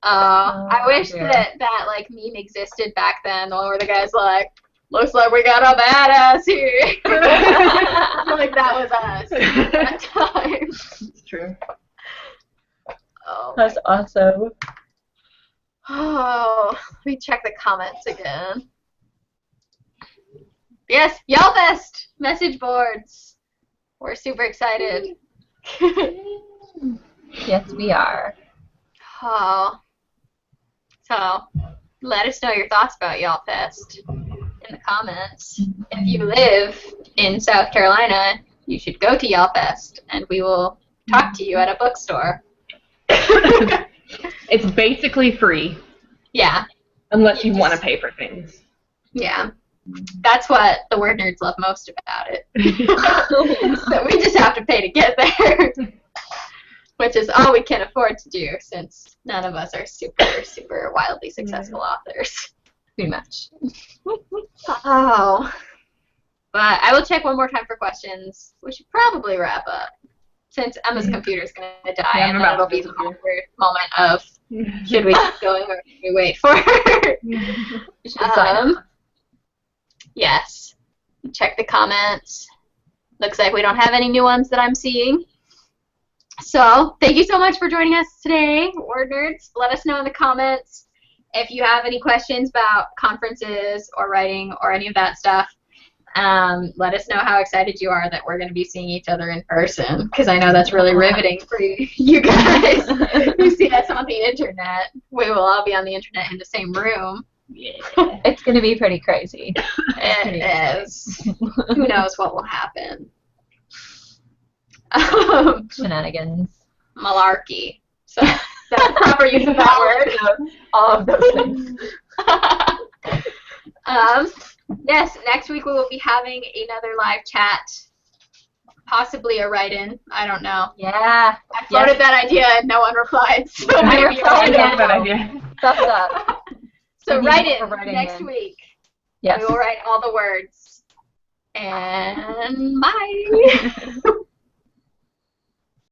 I wish dear. that like meme existed back then, the one where the guy's like, looks like we got a badass here. I feel like that was us at that time. It's true. Oh, That's awesome. oh, let me check the comments again. Yes, Y'all Fest message boards. We're super excited. Yes, we are. Oh. So, let us know your thoughts about Y'all Fest in the comments. If you live in South Carolina, you should go to Y'all Fest, and we will talk to you at a bookstore. It's basically free, Yeah, unless you want to pay for things. yeah. That's what the Word Nerds love most about it. So we just have to pay to get there. Which is all we can afford to do, since none of us are super, super wildly successful authors. Pretty much. Oh. But I will check one more time for questions. We should probably wrap up, since Emma's computer's going to die, Yeah, I'm and then about it'll to be the disappear. awkward moment of, should we keep going or should we wait for her? You should sign up. Yes. Check the comments. Looks like we don't have any new ones that I'm seeing. So, thank you so much for joining us today, Word Nerds. Let us know in the comments if you have any questions about conferences or writing or any of that stuff. Let us know how excited you are that we're going to be seeing each other in person, because I know that's really riveting for you guys who see us on the internet. We will all be on the internet in the same room. Yeah. It's going to be pretty crazy. It is. Who knows what will happen? Shenanigans. Malarkey. So that's the proper use of that word. All of those things. Yes, next week we will be having another live chat. Possibly a write-in. I don't know. Yeah. I floated that idea and no one replied. So I maybe replied. I love that idea. Thumbs up. So We write need in more writing next in. week. Yes. We will write all the words. And bye.